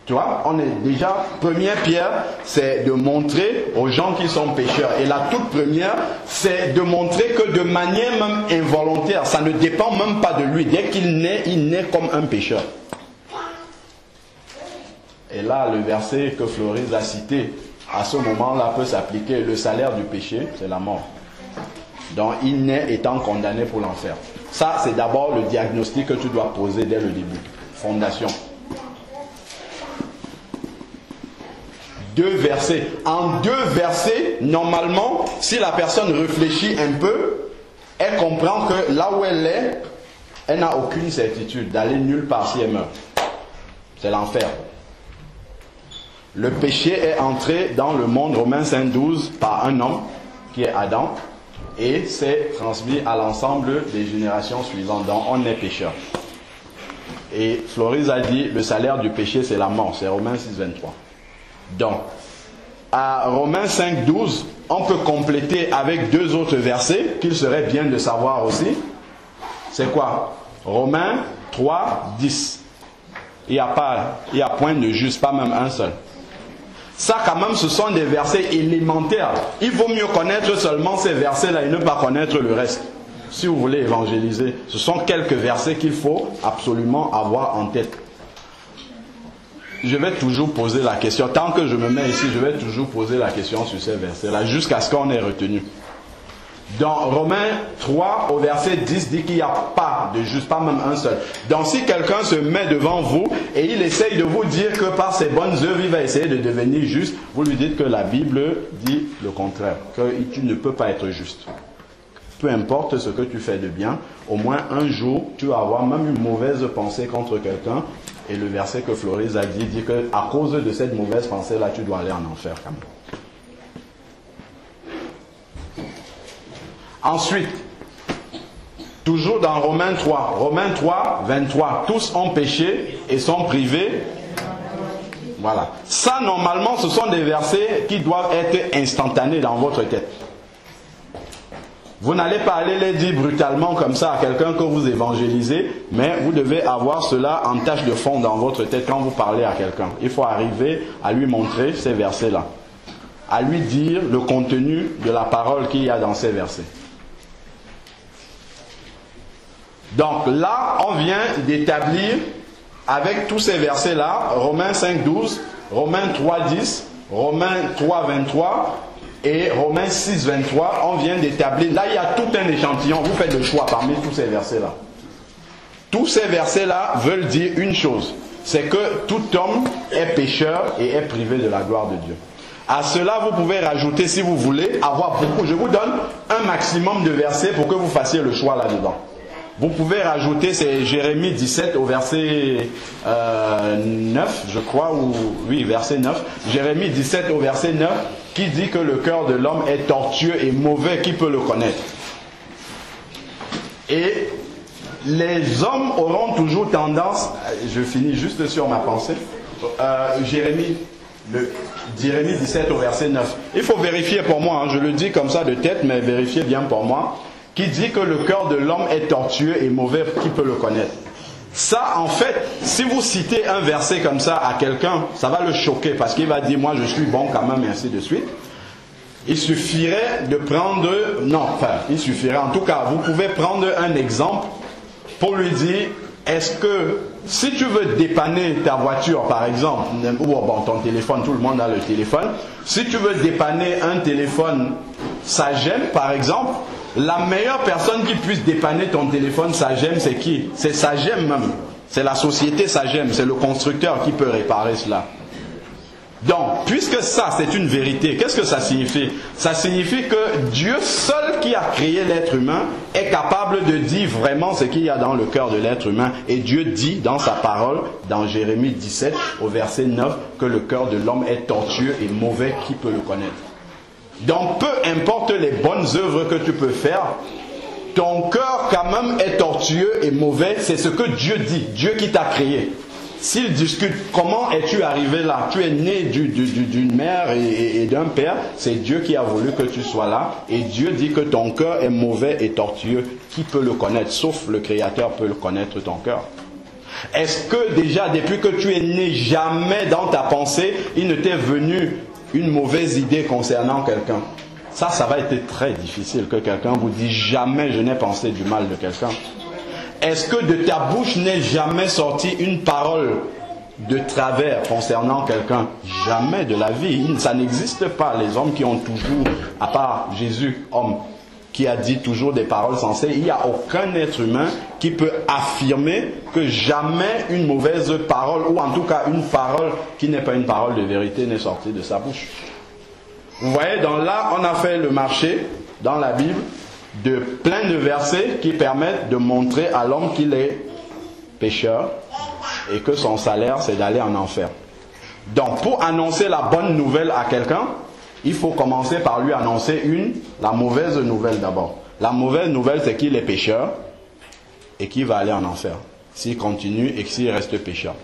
Tu vois, on est déjà, première pierre, c'est de montrer aux gens qui sont pécheurs. Et la toute première, c'est de montrer que de manière même involontaire, ça ne dépend même pas de lui. Dès qu'il naît, il naît comme un pécheur. Et là, le verset que Floris a cité, à ce moment-là, peut s'appliquer. Le salaire du péché, c'est la mort. Donc, il naît étant condamné pour l'enfer. Ça, c'est d'abord le diagnostic que tu dois poser dès le début. Fondation. 2 versets. En 2 versets, normalement, si la personne réfléchit un peu, elle comprend que là où elle est, elle n'a aucune certitude d'aller nulle part si elle meurt. C'est l'enfer. Le péché est entré dans le monde, Romains 5,12, par un homme qui est Adam, et c'est transmis à l'ensemble des générations suivantes. Donc on est pécheur. Et Floris a dit, le salaire du péché c'est la mort, c'est Romains 6,23. Donc, à Romains 5,12, on peut compléter avec 2 autres versets qu'il serait bien de savoir aussi. C'est quoi? Romains 3,10. Il n'y a point de juste, pas même un seul. Ça quand même, ce sont des versets élémentaires. Il vaut mieux connaître seulement ces versets-là et ne pas connaître le reste. Si vous voulez évangéliser, ce sont quelques versets qu'il faut absolument avoir en tête. Je vais toujours poser la question. Tant que je me mets ici, je vais toujours poser la question sur ces versets-là, jusqu'à ce qu'on ait retenu. Dans Romains 3, au verset 10, dit qu'il n'y a pas de juste, pas même un seul. Donc si quelqu'un se met devant vous et il essaye de vous dire que par ses bonnes œuvres, il va essayer de devenir juste, vous lui dites que la Bible dit le contraire, que tu ne peux pas être juste. Peu importe ce que tu fais de bien, au moins un jour, tu vas avoir même une mauvaise pensée contre quelqu'un. Et le verset que Floris a dit qu'à cause de cette mauvaise pensée-là, tu dois aller en enfer quand même. Ensuite, toujours dans Romains 3, 23, tous ont péché et sont privés. Voilà. Ça, normalement, ce sont des versets qui doivent être instantanés dans votre tête. Vous n'allez pas aller les dire brutalement comme ça à quelqu'un que vous évangélisez, mais vous devez avoir cela en tâche de fond dans votre tête quand vous parlez à quelqu'un. Il faut arriver à lui montrer ces versets-là, à lui dire le contenu de la parole qu'il y a dans ces versets. Donc là, on vient d'établir avec tous ces versets-là, Romains 5,12, Romains 3,10, Romains 3,23, et Romains 6,23, on vient d'établir, là il y a tout un échantillon, vous faites le choix parmi tous ces versets-là. Tous ces versets-là veulent dire une chose, c'est que tout homme est pécheur et est privé de la gloire de Dieu. À cela, vous pouvez rajouter, si vous voulez, avoir beaucoup, je vous donne un maximum de versets pour que vous fassiez le choix là-dedans. Vous pouvez rajouter, c'est Jérémie 17 au verset 9, je crois, ou oui, verset 9. Jérémie 17 au verset 9. qui dit que le cœur de l'homme est tortueux et mauvais, qui peut le connaître? Et les hommes auront toujours tendance, je finis juste sur ma pensée, Jérémie 17 au verset 9. Il faut vérifier pour moi, hein, je le dis comme ça de tête, mais vérifiez bien pour moi, qui dit que le cœur de l'homme est tortueux et mauvais, qui peut le connaître? Ça, en fait, si vous citez un verset comme ça à quelqu'un, ça va le choquer parce qu'il va dire, moi je suis bon quand même, et ainsi de suite. Il suffirait de prendre, en tout cas, vous pouvez prendre un exemple pour lui dire, est-ce que, si tu veux dépanner ta voiture par exemple, ou bon, ton téléphone, tout le monde a le téléphone, si tu veux dépanner un téléphone Sagem par exemple, la meilleure personne qui puisse dépanner ton téléphone Sagem, c'est qui? C'est Sagem même, c'est la société Sagem, c'est le constructeur qui peut réparer cela. Donc, puisque ça c'est une vérité, qu'est-ce que ça signifie? Ça signifie que Dieu seul qui a créé l'être humain est capable de dire vraiment ce qu'il y a dans le cœur de l'être humain. Et Dieu dit dans sa parole, dans Jérémie 17 au verset 9, que le cœur de l'homme est tortueux et mauvais, qui peut le connaître? Donc, peu importe les bonnes œuvres que tu peux faire, ton cœur quand même est tortueux et mauvais, c'est ce que Dieu dit, Dieu qui t'a créé. S'il discute, comment es-tu arrivé là? Tu es né d'une mère et d'un père. C'est Dieu qui a voulu que tu sois là. Et Dieu dit que ton cœur est mauvais et tortueux. Qui peut le connaître? Sauf le Créateur peut le connaître, ton cœur. Est-ce que déjà, depuis que tu es né, jamais dans ta pensée, il ne t'est venu une mauvaise idée concernant quelqu'un? Ça va être très difficile que quelqu'un vous dise jamais je n'ai pensé du mal de quelqu'un. Est-ce que de ta bouche n'est jamais sortie une parole de travers concernant quelqu'un? Jamais de la vie. Ça n'existe pas. Les hommes qui ont toujours, à part Jésus, homme, qui a dit toujours des paroles sensées, il n'y a aucun être humain qui peut affirmer que jamais une mauvaise parole, ou en tout cas une parole qui n'est pas une parole de vérité, n'est sortie de sa bouche. Vous voyez, là, on a fait le marché dans la Bible de plein de versets qui permettent de montrer à l'homme qu'il est pécheur et que son salaire c'est d'aller en enfer. Donc pour annoncer la bonne nouvelle à quelqu'un, il faut commencer par lui annoncer la mauvaise nouvelle d'abord. La mauvaise nouvelle c'est qu'il est pécheur et qu'il va aller en enfer s'il continue et s'il reste pécheur.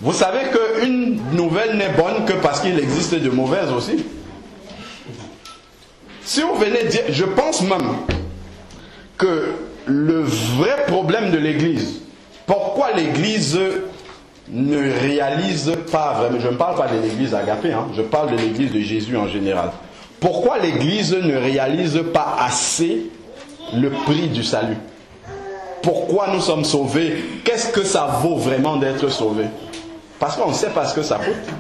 Vous savez qu'une nouvelle n'est bonne que parce qu'il existe de mauvaises aussi. Si vous venez dire, je pense même que le vrai problème de l'Église, pourquoi l'Église ne réalise pas vraiment, je ne parle pas de l'Église agapée, je parle de l'Église de Jésus en général. Pourquoi l'Église ne réalise pas assez le prix du salut? Pourquoi nous sommes sauvés? Qu'est-ce que ça vaut vraiment d'être sauvé? Parce qu'on ne sait pas ce que ça coûte.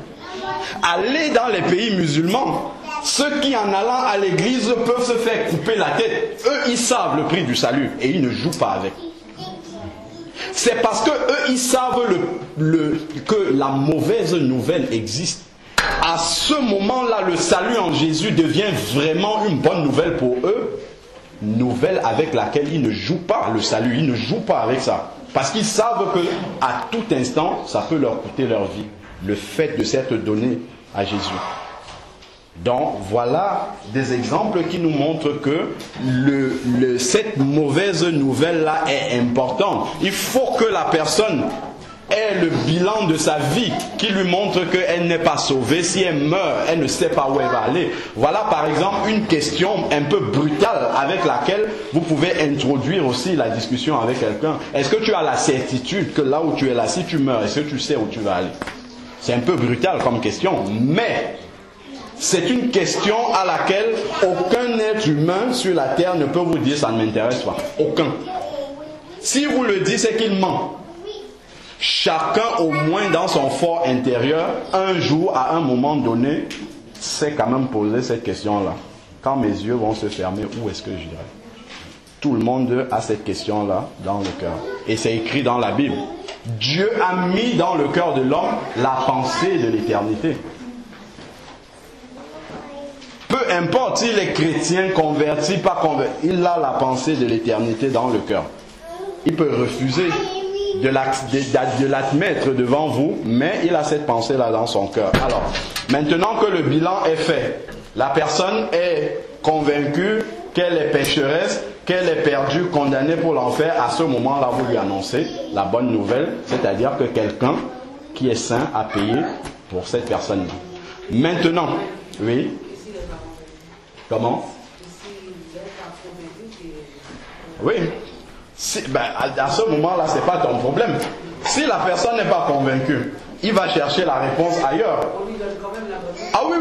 Allez dans les pays musulmans, ceux qui en allant à l'église peuvent se faire couper la tête. Eux, ils savent le prix du salut et ils ne jouent pas avec. C'est parce que eux, ils savent que la mauvaise nouvelle existe. À ce moment-là, le salut en Jésus devient vraiment une bonne nouvelle pour eux. Nouvelle avec laquelle ils ne jouent pas le salut. Ils ne jouent pas avec ça. Parce qu'ils savent qu'à tout instant, ça peut leur coûter leur vie. Le fait de s'être donné à Jésus. Donc voilà des exemples qui nous montrent que cette mauvaise nouvelle-là est importante. Il faut que la personne ait le bilan de sa vie qui lui montre qu'elle n'est pas sauvée. Si elle meurt, elle ne sait pas où elle va aller. Voilà par exemple une question un peu brutale avec laquelle vous pouvez introduire aussi la discussion avec quelqu'un. Est-ce que tu as la certitude que là où tu es là, si tu meurs, est-ce que tu sais où tu vas aller? C'est un peu brutal comme question, mais c'est une question à laquelle aucun être humain sur la terre ne peut vous dire ça ne m'intéresse pas. Aucun. Si vous le dites, c'est qu'il ment. Chacun, au moins dans son fort intérieur, un jour, à un moment donné, s'est quand même posé cette question-là. Quand mes yeux vont se fermer, où est-ce que j'irai? Tout le monde a cette question-là dans le cœur. Et c'est écrit dans la Bible. Dieu a mis dans le cœur de l'homme la pensée de l'éternité. Peu importe s'il est chrétien, converti, pas converti, il a la pensée de l'éternité dans le cœur. Il peut refuser de l'admettre devant vous, mais il a cette pensée-là dans son cœur. Alors, maintenant que le bilan est fait, La personne est convaincue qu'elle est pécheresse, qu'elle est perdue, condamnée pour l'enfer. À ce moment-là, vous lui annoncez la bonne nouvelle, c'est-à-dire que quelqu'un qui est saint a payé pour cette personne-là. Maintenant, oui. Comment? Oui. À ce moment-là, ce n'est pas ton problème. Si la personne n'est pas convaincue, il va chercher la réponse ailleurs. On lui donne quand même la bonne nouvelle. Ah oui,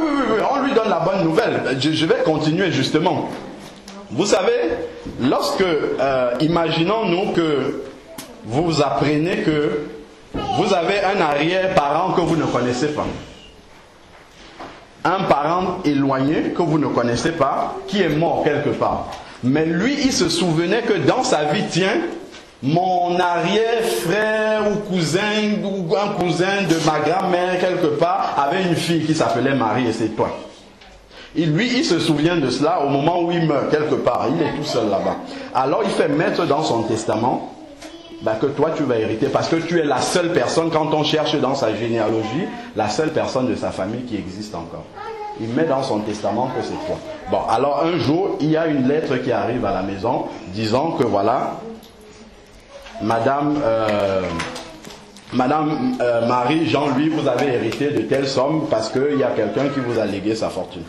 on lui donne la bonne nouvelle. Je vais continuer justement. Vous savez, lorsque, imaginons-nous que vous apprenez que vous avez un arrière-parent que vous ne connaissez pas. Un parent éloigné que vous ne connaissez pas, qui est mort quelque part. Mais lui, il se souvenait que dans sa vie, tiens, mon arrière-frère ou cousin, ou un cousin de ma grand-mère quelque part, avait une fille qui s'appelait Marie et c'est toi. Et lui, il se souvient de cela au moment où il meurt quelque part. Il est tout seul là-bas. Alors, il fait mettre dans son testament que toi, tu vas hériter parce que tu es la seule personne, quand on cherche dans sa généalogie, la seule personne de sa famille qui existe encore. Il met dans son testament que c'est toi. Bon, alors un jour, il y a une lettre qui arrive à la maison disant que voilà, Madame Marie, Jean-Louis, vous avez hérité de telle somme parce qu'il y a quelqu'un qui vous a légué sa fortune.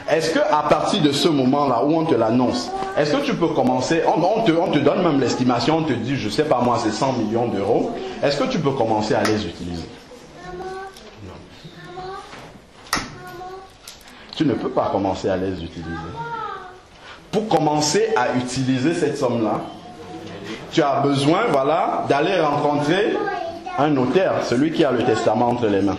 Est-ce qu'à partir de ce moment-là où on te l'annonce, est-ce que tu peux commencer, on te donne même l'estimation, on te dit, je sais pas moi, c'est 100 millions d'euros, est-ce que tu peux commencer à les utiliser? Non. Tu ne peux pas commencer à les utiliser. Pour commencer à utiliser cette somme-là, tu as besoin, voilà, d'aller rencontrer un notaire, celui qui a le testament entre les mains.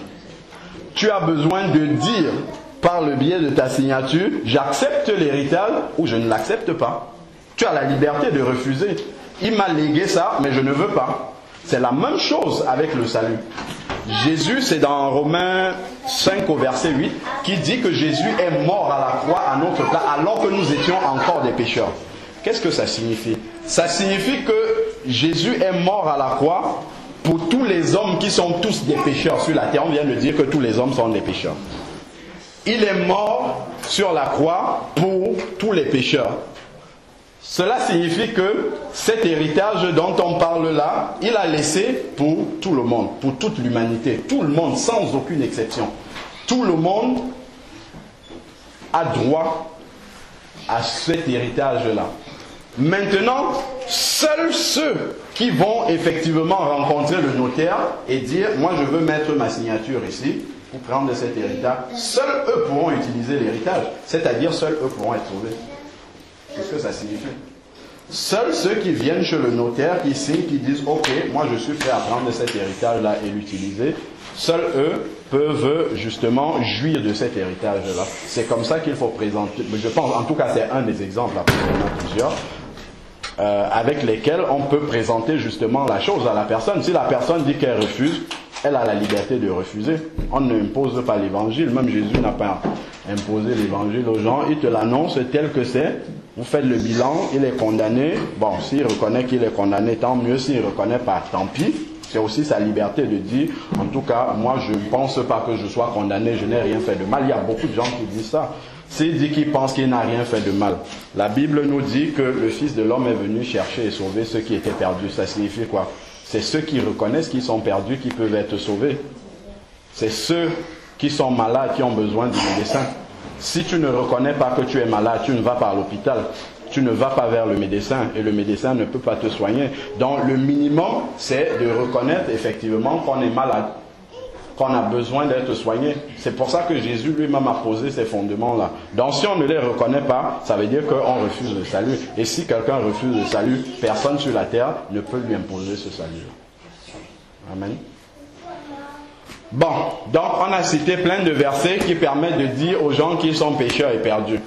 Tu as besoin de dire, par le biais de ta signature, j'accepte l'héritage ou je ne l'accepte pas. Tu as la liberté de refuser. Il m'a légué ça, mais je ne veux pas. C'est la même chose avec le salut. Jésus, c'est dans Romains 5 au verset 8, qui dit que Jésus est mort à la croix à notre place, alors que nous étions encore des pécheurs. Qu'est-ce que ça signifie? Ça signifie que Jésus est mort à la croix pour tous les hommes qui sont tous des pécheurs sur la terre. On vient de dire que tous les hommes sont des pécheurs. Il est mort sur la croix pour tous les pécheurs. Cela signifie que cet héritage dont on parle là, il a laissé pour tout le monde, pour toute l'humanité. Tout le monde, sans aucune exception. Tout le monde a droit à cet héritage-là. Maintenant, seuls ceux qui vont effectivement rencontrer le notaire et dire « moi je veux mettre ma signature ici », pour prendre cet héritage, seuls eux pourront utiliser l'héritage, c'est-à-dire seuls eux pourront être sauvés. Qu'est-ce que ça signifie? Seuls ceux qui viennent chez le notaire, qui signent, qui disent ok, moi je suis prêt à prendre cet héritage-là et l'utiliser, seuls eux peuvent justement jouir de cet héritage-là. C'est comme ça qu'il faut présenter, je pense, en tout cas c'est un des exemples, après il y en a plusieurs, avec lesquels on peut présenter justement la chose à la personne. Si la personne dit qu'elle refuse, elle a la liberté de refuser. On ne impose pas l'évangile. Même Jésus n'a pas imposé l'évangile aux gens. Il te l'annonce tel que c'est. Vous faites le bilan. Il est condamné. Bon, s'il reconnaît qu'il est condamné, tant mieux. S'il ne reconnaît pas, tant pis. C'est aussi sa liberté de dire, en tout cas, moi je ne pense pas que je sois condamné. Je n'ai rien fait de mal. Il y a beaucoup de gens qui disent ça. S'il dit qu'il pense qu'il n'a rien fait de mal. La Bible nous dit que le Fils de l'homme est venu chercher et sauver ceux qui étaient perdus. Ça signifie quoi? C'est ceux qui reconnaissent qu'ils sont perdus qui peuvent être sauvés. C'est ceux qui sont malades qui ont besoin du médecin. Si tu ne reconnais pas que tu es malade, tu ne vas pas à l'hôpital. Tu ne vas pas vers le médecin et le médecin ne peut pas te soigner. Donc le minimum, c'est de reconnaître effectivement qu'on est malade, qu'on a besoin d'être soigné. C'est pour ça que Jésus lui-même a posé ces fondements-là. Donc si on ne les reconnaît pas, ça veut dire qu'on refuse le salut. Et si quelqu'un refuse le salut, personne sur la terre ne peut lui imposer ce salut. Amen. Bon, donc on a cité plein de versets qui permettent de dire aux gens qui sont pécheurs et perdus.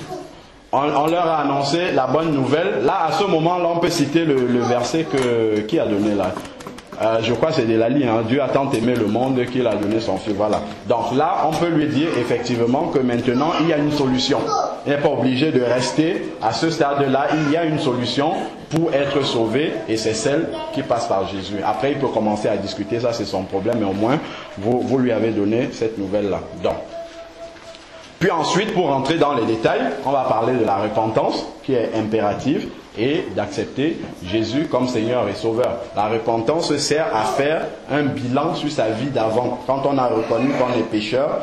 On leur a annoncé la bonne nouvelle. Là, à ce moment-là, on peut citer le verset qui a donné là. Je crois que c'est de la ligne. Dieu a tant aimé le monde qu'il a donné son Fils. Voilà. Donc là, on peut lui dire effectivement que maintenant, il y a une solution. Il n'est pas obligé de rester à ce stade-là. Il y a une solution pour être sauvé et c'est celle qui passe par Jésus. Après, il peut commencer à discuter. Ça, c'est son problème. Mais au moins, vous lui avez donné cette nouvelle-là. Donc, Puis ensuite, pour rentrer dans les détails, on va parler de la repentance qui est impérative et d'accepter Jésus comme Seigneur et Sauveur. La repentance sert à faire un bilan sur sa vie d'avant. Quand on a reconnu qu'on est pécheur,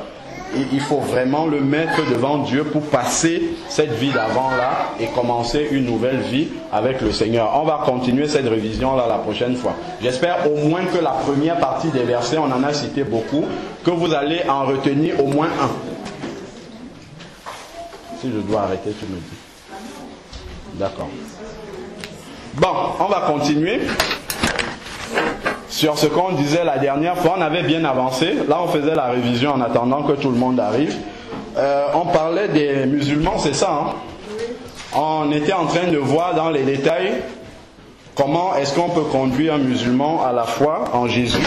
il faut vraiment le mettre devant Dieu pour passer cette vie d'avant-là et commencer une nouvelle vie avec le Seigneur. On va continuer cette révision-là la prochaine fois. J'espère au moins que la première partie des versets, on en a cité beaucoup, que vous allez en retenir au moins un. Si je dois arrêter, tu me dis. D'accord. Bon, on va continuer sur ce qu'on disait la dernière fois. On avait bien avancé. Là, on faisait la révision en attendant que tout le monde arrive. On parlait des musulmans, c'est ça, hein? On était en train de voir dans les détails comment est-ce qu'on peut conduire un musulman à la foi en Jésus.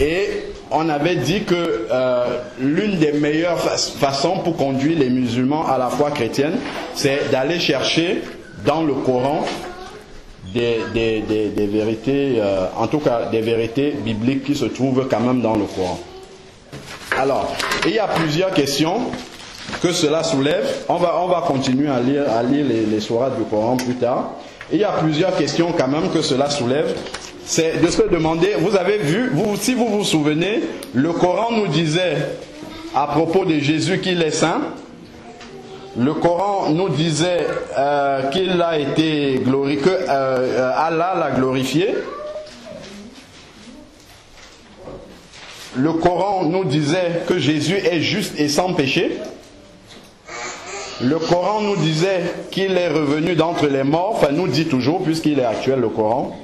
Et on avait dit que l'une des meilleures façons pour conduire les musulmans à la foi chrétienne, c'est d'aller chercher dans le Coran des vérités, en tout cas des vérités bibliques qui se trouvent quand même dans le Coran. Alors, il y a plusieurs questions que cela soulève. On va continuer à lire les sourates du Coran plus tard. Il y a plusieurs questions quand même que cela soulève. C'est de se demander, vous avez vu, si vous vous souvenez, le Coran nous disait à propos de Jésus qu'il est saint. Le Coran nous disait qu'il a été glorifié, que Allah l'a glorifié. Le Coran nous disait que Jésus est juste et sans péché. Le Coran nous disait qu'il est revenu d'entre les morts, enfin nous dit toujours, puisqu'il est actuel le Coran.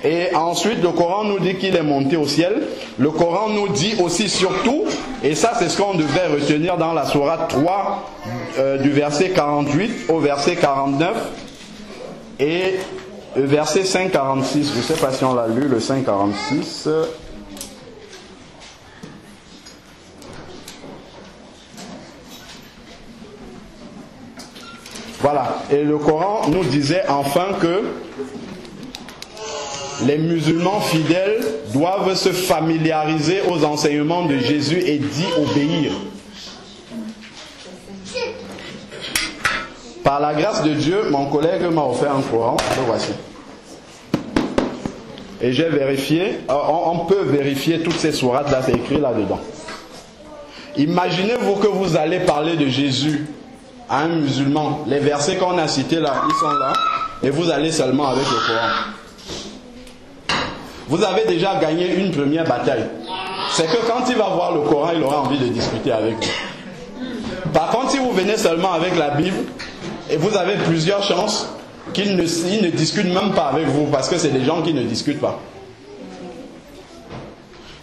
Et ensuite, le Coran nous dit qu'il est monté au ciel. Le Coran nous dit aussi surtout, et ça c'est ce qu'on devait retenir dans la sourate 3, du verset 48 au verset 49, et verset 5-46. Je ne sais pas si on l'a lu, le 5-46. Voilà. Et le Coran nous disait enfin que les musulmans fidèles doivent se familiariser aux enseignements de Jésus et d'y obéir. Par la grâce de Dieu, mon collègue m'a offert un Coran, le voici. Et j'ai vérifié, on peut vérifier toutes ces sourates là, c'est écrit là-dedans. Imaginez-vous que vous allez parler de Jésus à un musulman. Les versets qu'on a cités là, ils sont là, et vous allez seulement avec le Coran. Vous avez déjà gagné une première bataille. C'est que quand il va voir le Coran, il aura envie de discuter avec vous. Par contre, si vous venez seulement avec la Bible, et vous avez plusieurs chances qu'ils ne discutent même pas avec vous, parce que c'est des gens qui ne discutent pas.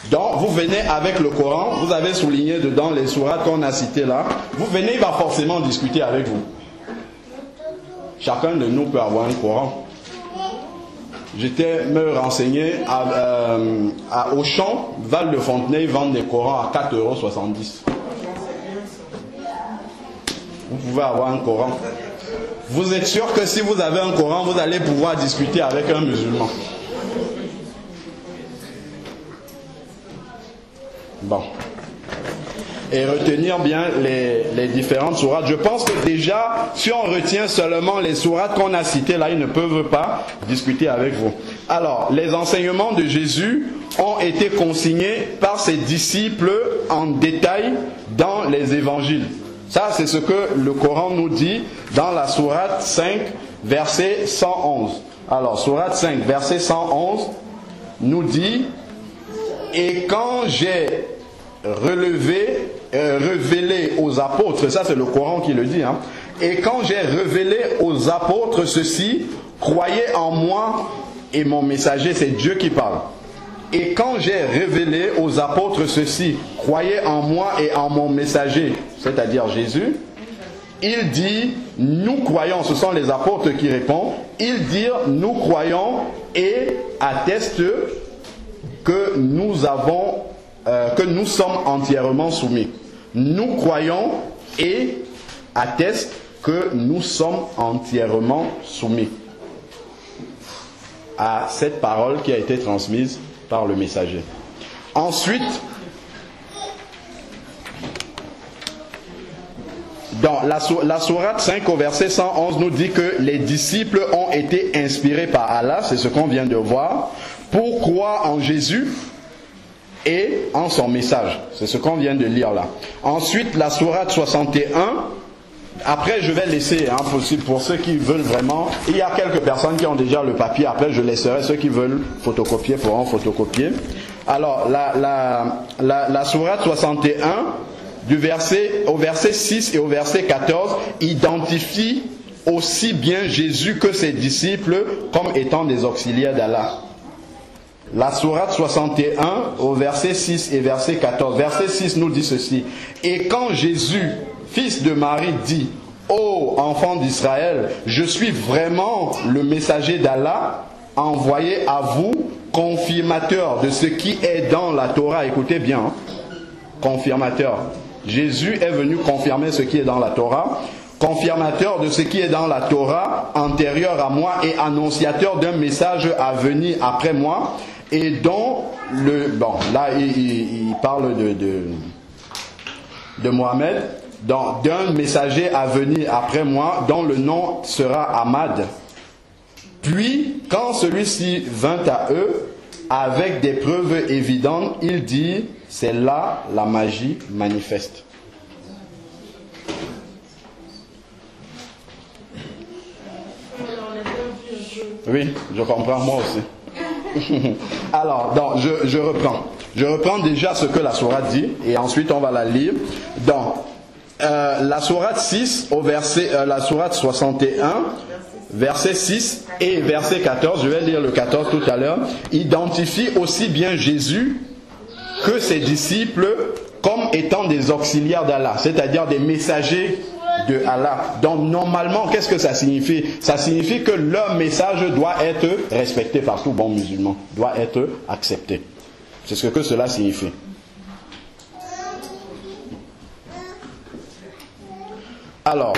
Donc, vous venez avec le Coran, vous avez souligné dedans les sourates qu'on a citées là, vous venez, il va forcément discuter avec vous. Chacun de nous peut avoir un Coran. J'étais me renseigner à Auchan, Val de Fontenay, ils vendent des Corans à 4,70 €. Vous pouvez avoir un Coran. Vous êtes sûr que si vous avez un Coran, vous allez pouvoir discuter avec un musulman. Bon. Et retenir bien les différentes sourates. Je pense que déjà, si on retient seulement les sourates qu'on a citées là, ils ne peuvent pas discuter avec vous. Alors, les enseignements de Jésus ont été consignés par ses disciples en détail dans les évangiles. Ça, c'est ce que le Coran nous dit dans la sourate 5, verset 111. Alors, sourate 5, verset 111 nous dit « Et quand j'ai révélé aux apôtres, ça c'est le Coran qui le dit, hein, et quand j'ai révélé aux apôtres ceci, croyez en moi et mon messager, c'est Dieu qui parle. Et quand j'ai révélé aux apôtres ceci, croyez en moi et en mon messager, c'est-à-dire Jésus, il dit, nous croyons, ce sont les apôtres qui répondent, ils disent, nous croyons et attestent que nous sommes entièrement soumis. Nous croyons et attestent que nous sommes entièrement soumis à cette parole qui a été transmise par le messager. Ensuite, dans la sourate 5 au verset 111 nous dit que les disciples ont été inspirés par Allah, c'est ce qu'on vient de voir, pour croire en Jésus et en son message. C'est ce qu'on vient de lire là. Ensuite, la sourate 61, après je vais laisser, pour ceux qui veulent vraiment, il y a quelques personnes qui ont déjà le papier, après je laisserai ceux qui veulent photocopier pourront photocopier. Alors, la sourate 61, au verset 6 et au verset 14, identifie aussi bien Jésus que ses disciples comme étant des auxiliaires d'Allah. La sourate 61 au verset 6 et verset 14. Verset 6 nous dit ceci. Et quand Jésus, fils de Marie, dit: ô enfants d'Israël, je suis vraiment le messager d'Allah, envoyé à vous, confirmateur de ce qui est dans la Torah. Écoutez bien, confirmateur. Jésus est venu confirmer ce qui est dans la Torah, confirmateur de ce qui est dans la Torah, antérieur à moi et annonciateur d'un message à venir après moi, et dont là il parle de Mohammed, d'un messager à venir après moi, dont le nom sera Ahmad. Puis, quand celui-ci vint à eux, avec des preuves évidentes, il dit: c'est là la magie manifeste. Oui, je comprends, moi aussi. Alors, donc, je reprends. Je reprends déjà ce que la sourate dit, et ensuite on va la lire. Donc, la sourate 6, la sourate 61, verset 6 et verset 14, je vais lire le 14 tout à l'heure, identifie aussi bien Jésus que ses disciples comme étant des auxiliaires d'Allah, c'est-à-dire des messagers de Allah. Donc normalement, qu'est-ce que ça signifie? Ça signifie que leur message doit être respecté par tout bon musulman, doit être accepté. C'est ce que cela signifie. Alors,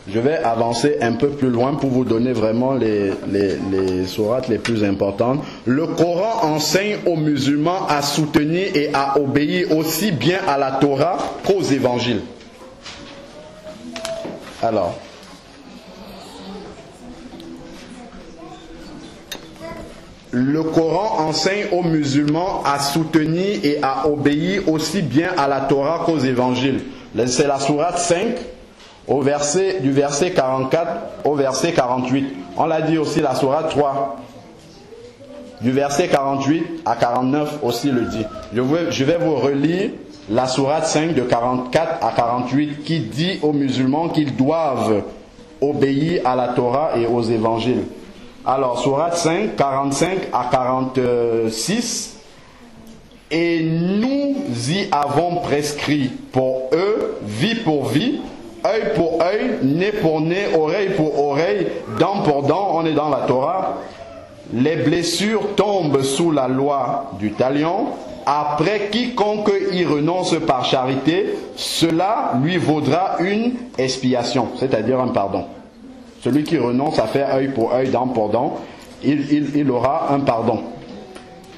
je vais avancer un peu plus loin pour vous donner vraiment les sourates les plus importantes. Le Coran enseigne aux musulmans à soutenir et à obéir aussi bien à la Torah qu'aux évangiles. Alors, le Coran enseigne aux musulmans à soutenir et à obéir aussi bien à la Torah qu'aux évangiles. C'est la sourate 5. Du verset 44 au verset 48. On l'a dit aussi, la sourate 3. Du verset 48 à 49 aussi le dit. Je vais vous relire la sourate 5 de 44 à 48 qui dit aux musulmans qu'ils doivent obéir à la Torah et aux évangiles. Alors, sourate 5, 45 à 46. Et nous y avons prescrit pour eux, vie pour vie, œil pour œil, nez pour nez, oreille pour oreille, dent pour dent, on est dans la Torah. Les blessures tombent sous la loi du talion. Après, quiconque y renonce par charité, cela lui vaudra une expiation, c'est-à-dire un pardon. Celui qui renonce à faire œil pour œil, dent pour dent, il aura un pardon.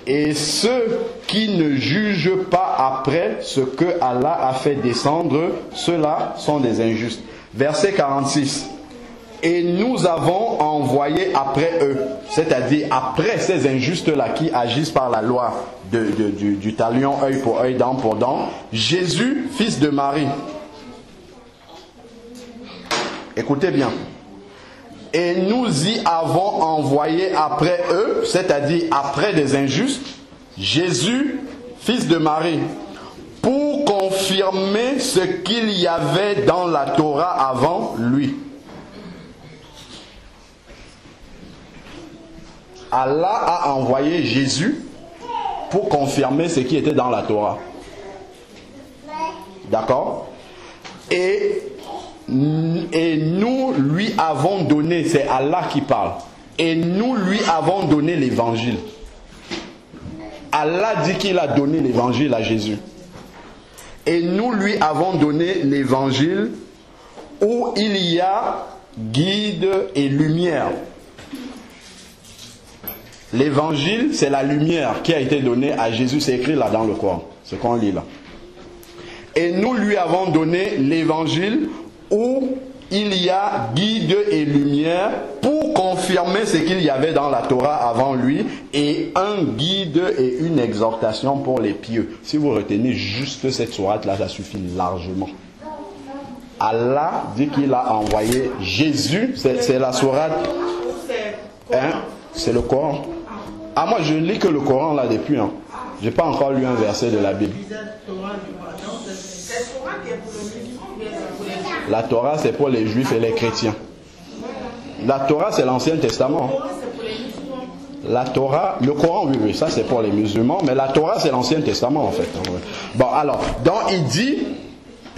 Et ceux qui ne jugent pas après ce que Allah a fait descendre, ceux-là sont des injustes. Verset 46. Et nous avons envoyé après eux, c'est-à-dire après ces injustes-là qui agissent par la loi du talion, œil pour œil, dent pour dent, Jésus, fils de Marie. Écoutez bien. Et nous y avons envoyé après eux, c'est-à-dire après des injustes, Jésus, fils de Marie, pour confirmer ce qu'il y avait dans la Torah avant lui. Allah a envoyé Jésus pour confirmer ce qui était dans la Torah. D'accord? Et nous lui avons donné, c'est Allah qui parle, et nous lui avons donné l'évangile. Allah dit qu'il a donné l'évangile à Jésus. Et nous lui avons donné l'évangile où il y a guide et lumière. L'évangile, c'est la lumière qui a été donnée à Jésus, c'est écrit là dans le Coran, ce qu'on lit là. et nous lui avons donné l'évangile où il y a guide et lumière pour confirmer ce qu'il y avait dans la Torah avant lui, et un guide et une exhortation pour les pieux. Si vous retenez juste cette sourate-là, ça suffit largement. Allah dit qu'il a envoyé Jésus, c'est la sourate, hein, c'est le Coran. Ah, moi je lis que le Coran là depuis, hein. J'ai pas encore lu un verset de la Bible. La Torah c'est pour les juifs et les chrétiens. La Torah c'est l'Ancien Testament. La Torah, le Coran, oui, ça c'est pour les musulmans, mais la Torah c'est l'Ancien Testament en fait. Bon alors, donc il dit,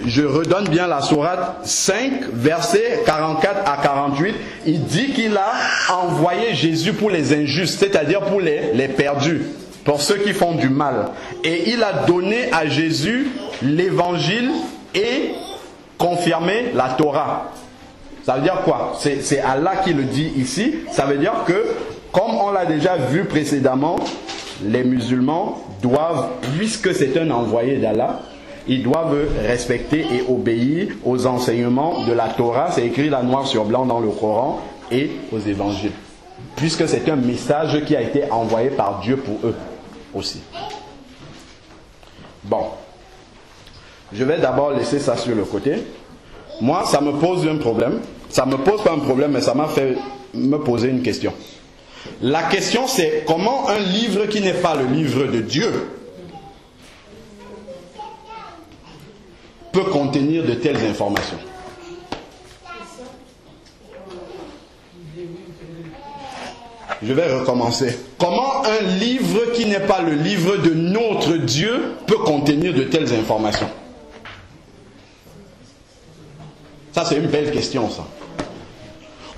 je redonne bien la sourate 5, versets 44 à 48, il dit qu'il a envoyé Jésus pour les injustes, c'est-à-dire pour les perdus, pour ceux qui font du mal. Et il a donné à Jésus l'évangile et confirmé la Torah. Ça veut dire quoi? C'est Allah qui le dit ici. Ça veut dire que, comme on l'a déjà vu précédemment, les musulmans doivent, puisque c'est un envoyé d'Allah, ils doivent respecter et obéir aux enseignements de la Torah. C'est écrit là noir sur blanc dans le Coran et aux évangiles. Puisque c'est un message qui a été envoyé par Dieu pour eux aussi. Bon. Je vais d'abord laisser ça sur le côté. Moi, ça me pose un problème. Ça ne me pose pas un problème, mais ça m'a fait me poser une question. La question c'est comment un livre qui n'est pas le livre de Dieu peut contenir de telles informations. Je vais recommencer. Comment un livre qui n'est pas le livre de notre Dieu peut contenir de telles informations? Ça, c'est une belle question, ça.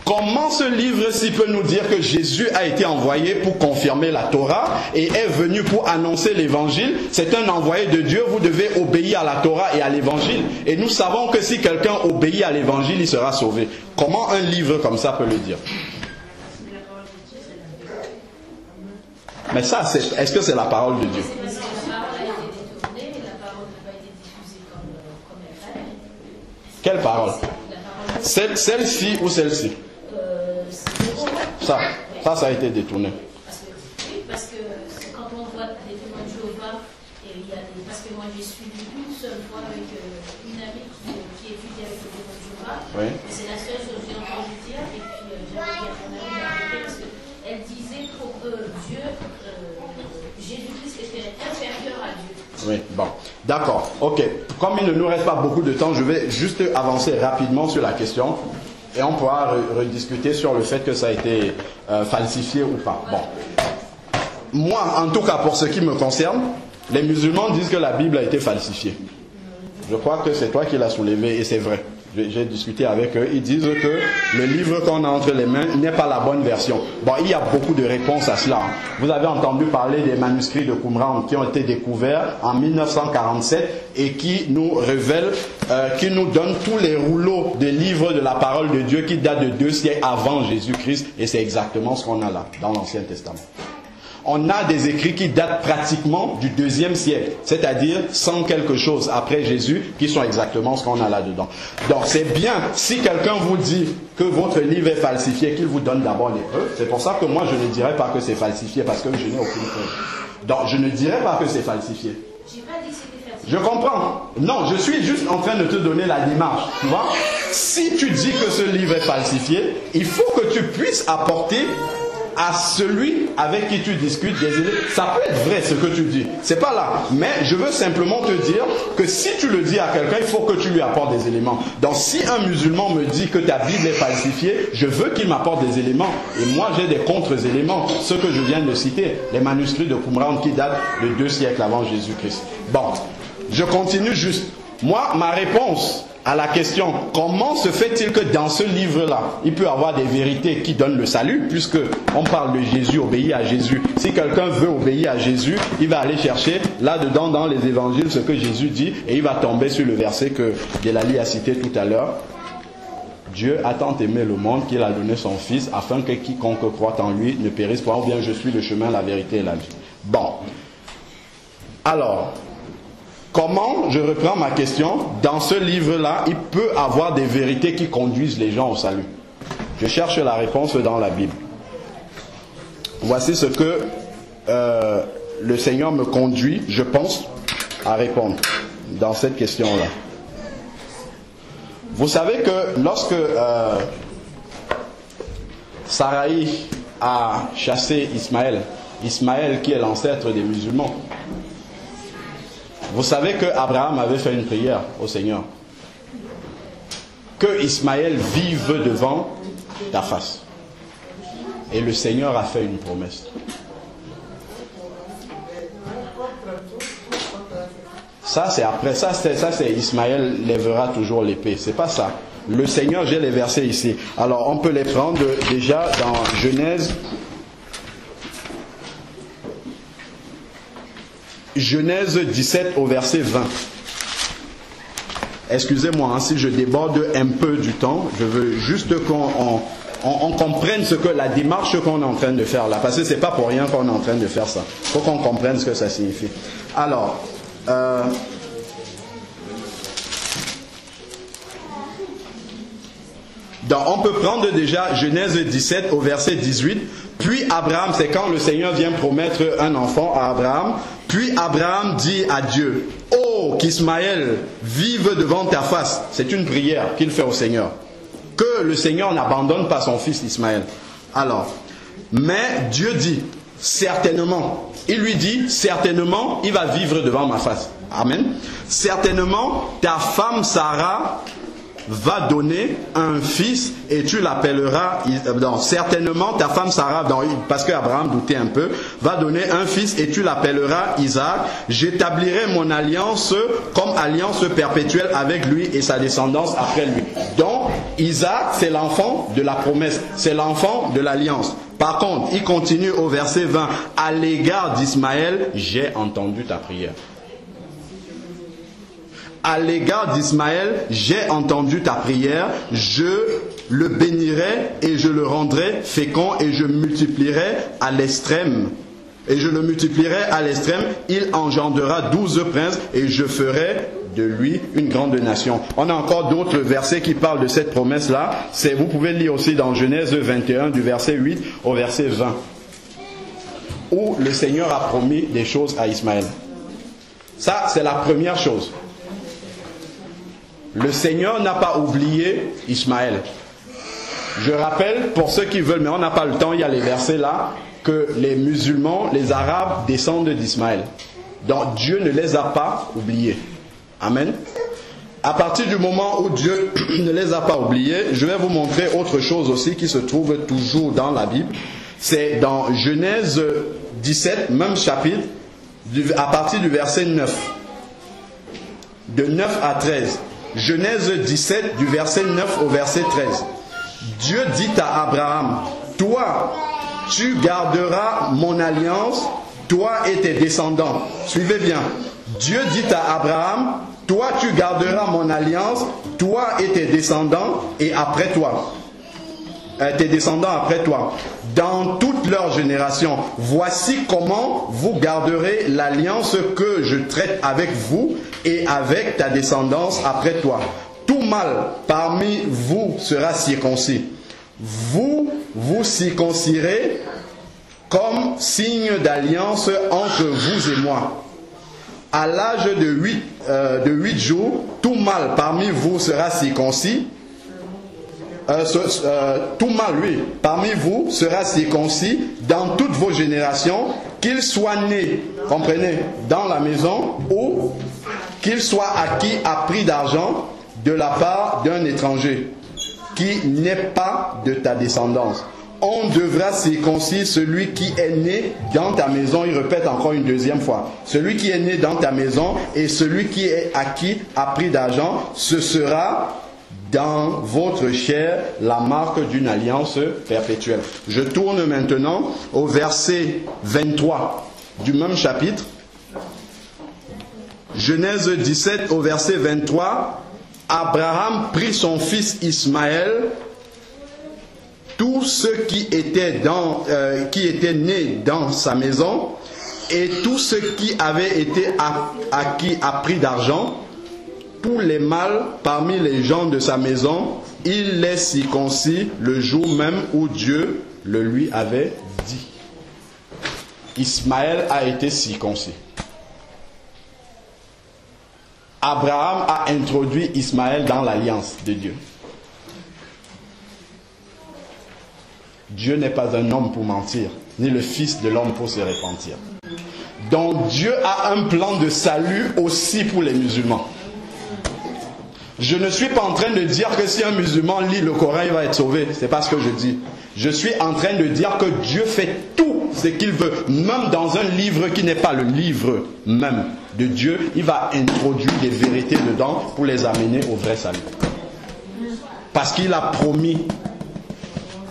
Comment ce livre-ci peut nous dire que Jésus a été envoyé pour confirmer la Torah et est venu pour annoncer l'évangile? C'est un envoyé de Dieu, vous devez obéir à la Torah et à l'évangile. Et nous savons que si quelqu'un obéit à l'évangile, il sera sauvé. Comment un livre comme ça peut le dire? Mais ça, est-ce que c'est la parole de Dieu? Quelle parole? Celle-ci ou celle-ci? Ça a été détourné. Parce que quand on voit les témoins de Jéhovah, parce que moi j'ai suivi une seule fois avec une amie qui étudie avec les témoins de Jéhovah, oui. C'est la seule chose que j'ai entendu dire, et puis j'avais dit à mon amie d'arrêter parce qu'elle disait pour Dieu, Jésus-Christ était inférieur à Dieu. Oui, bon, d'accord, ok. Comme il ne nous reste pas beaucoup de temps, je vais juste avancer rapidement sur la question. Et on pourra rediscuter sur le fait que ça a été falsifié ou pas. Bon. Moi, en tout cas, pour ce qui me concerne, les musulmans disent que la Bible a été falsifiée. Je crois que c'est toi qui l'as soulevé et c'est vrai. J'ai discuté avec eux. Ils disent que le livre qu'on a entre les mains n'est pas la bonne version. Bon, il y a beaucoup de réponses à cela. Vous avez entendu parler des manuscrits de Qumran qui ont été découverts en 1947 et qui nous révèlent, qui nous donnent tous les rouleaux des livres de la parole de Dieu qui datent de 2 siècles avant Jésus-Christ. Et c'est exactement ce qu'on a là, dans l'Ancien Testament. On a des écrits qui datent pratiquement du 2e siècle, c'est-à-dire 100 quelque chose après Jésus, qui sont exactement ce qu'on a là-dedans. Donc c'est bien, si quelqu'un vous dit que votre livre est falsifié, qu'il vous donne d'abord les preuves. C'est pour ça que moi je ne dirais pas que c'est falsifié, parce que je n'ai aucune preuve. Donc je ne dirais pas que c'est falsifié. J'ai pas dit que c'était falsifié. Je comprends. Non, je suis juste en train de te donner la démarche. Tu vois? Si tu dis que ce livre est falsifié, il faut que tu puisses apporter à celui avec qui tu discutes des idées. Ça peut être vrai ce que tu dis, c'est pas là, mais je veux simplement te dire que si tu le dis à quelqu'un, il faut que tu lui apportes des éléments. Donc si un musulman me dit que ta Bible est falsifiée, je veux qu'il m'apporte des éléments, et moi j'ai des contre-éléments, ce que je viens de citer, les manuscrits de Qumran qui datent de 2 siècles avant Jésus-Christ. Bon, je continue juste. Moi, ma réponse à la question, comment se fait-il que dans ce livre-là, il peut y avoir des vérités qui donnent le salut, puisque on parle de Jésus, obéir à Jésus. Si quelqu'un veut obéir à Jésus, il va aller chercher là-dedans dans les évangiles ce que Jésus dit, et il va tomber sur le verset que Delali a cité tout à l'heure. Dieu a tant aimé le monde qu'il a donné son Fils, afin que quiconque croit en lui ne périsse pas, ou bien je suis le chemin, la vérité et la vie. Bon. Alors, Comment, je reprends ma question, dans ce livre-là, il peut avoir des vérités qui conduisent les gens au salut? Je cherche la réponse dans la Bible. Voici ce que le Seigneur me conduit, je pense, à répondre dans cette question-là. Vous savez que lorsque Saraï a chassé Ismaël, Ismaël qui est l'ancêtre des musulmans, vous savez que Abraham avait fait une prière au Seigneur. Que Ismaël vive devant ta face. Et le Seigneur a fait une promesse. Ça c'est après, ça c'est Ismaël lèvera toujours l'épée. C'est pas ça. Le Seigneur, j'ai les versets ici. Alors on peut les prendre déjà dans Genèse 17 au verset 20. Excusez-moi hein, si je déborde un peu du temps. Je veux juste qu'on comprenne ce que la démarche qu'on est en train de faire là. Parce que c'est pas pour rien qu'on est en train de faire ça. Il faut qu'on comprenne ce que ça signifie. Alors, on peut prendre déjà Genèse 17 au verset 18. Puis Abraham, c'est quand le Seigneur vient promettre un enfant à Abraham. Puis Abraham dit à Dieu, « Oh, qu'Ismaël vive devant ta face. » C'est une prière qu'il fait au Seigneur. Que le Seigneur n'abandonne pas son fils Ismaël. Alors, mais Dieu dit, certainement, il lui dit, certainement, il va vivre devant ma face. Amen. Certainement, ta femme Sarah va donner un fils et tu l'appelleras, certainement ta femme Sarah, parce qu'Abraham doutait un peu, va donner un fils et tu l'appelleras Isaac. J'établirai mon alliance comme alliance perpétuelle avec lui et sa descendance après lui. Donc Isaac, c'est l'enfant de la promesse, c'est l'enfant de l'alliance. Par contre, il continue au verset 20, à l'égard d'Ismaël, j'ai entendu ta prière. À l'égard d'Ismaël, j'ai entendu ta prière, je le bénirai et je le rendrai fécond et je multiplierai à l'extrême. Et je le multiplierai à l'extrême, il engendrera 12 princes et je ferai de lui une grande nation. On a encore d'autres versets qui parlent de cette promesse-là. Vous pouvez lire aussi dans Genèse 21 du verset 8 au verset 20. Où le Seigneur a promis des choses à Ismaël. Ça, c'est la première chose. Le Seigneur n'a pas oublié Ismaël. Je rappelle, pour ceux qui veulent, mais on n'a pas le temps, il y a les versets là, que les musulmans, les arabes descendent d'Ismaël. Donc Dieu ne les a pas oubliés. Amen. À partir du moment où Dieu ne les a pas oubliés, je vais vous montrer autre chose aussi qui se trouve toujours dans la Bible. C'est dans Genèse 17, même chapitre, à partir du verset 9. De 9 à 13. Genèse 17 du verset 9 au verset 13. Dieu dit à Abraham, toi, tu garderas mon alliance, toi et tes descendants. Suivez bien. Dieu dit à Abraham, toi tu garderas mon alliance, toi et tes descendants et après toi. Tes descendants après toi. Dans toutes leurs générations, voici comment vous garderez l'alliance que je traite avec vous et avec ta descendance après toi. Tout mâle parmi vous sera circoncis. Vous vous circoncirez comme signe d'alliance entre vous et moi. À l'âge de 8 jours, tout mâle parmi vous sera circoncis. Tout mâle, lui, parmi vous sera circoncis dans toutes vos générations, qu'il soit né, comprenez, dans la maison ou qu'il soit acquis à prix d'argent de la part d'un étranger qui n'est pas de ta descendance. On devra circoncire celui qui est né dans ta maison. Il répète encore une deuxième fois. Celui qui est né dans ta maison et celui qui est acquis à prix d'argent, ce sera dans votre chair la marque d'une alliance perpétuelle. Je tourne maintenant au verset 23 du même chapitre. Genèse 17 au verset 23. Abraham prit son fils Ismaël, tous ceux qui étaient nés dans sa maison, Et tout ce qui avait été acquis à prix d'argent, tous les mâles parmi les gens de sa maison, il les circoncis le jour même où Dieu le lui avait dit. Ismaël a été circoncis. Abraham a introduit Ismaël dans l'alliance de Dieu. Dieu n'est pas un homme pour mentir, ni le fils de l'homme pour se repentir. Donc Dieu a un plan de salut aussi pour les musulmans. Je ne suis pas en train de dire que si un musulman lit le Coran, il va être sauvé. C'est pas ce que je dis. Je suis en train de dire que Dieu fait tout ce qu'il veut. Même dans un livre qui n'est pas le livre même de Dieu, il va introduire des vérités dedans pour les amener au vrai salut. Parce qu'il a promis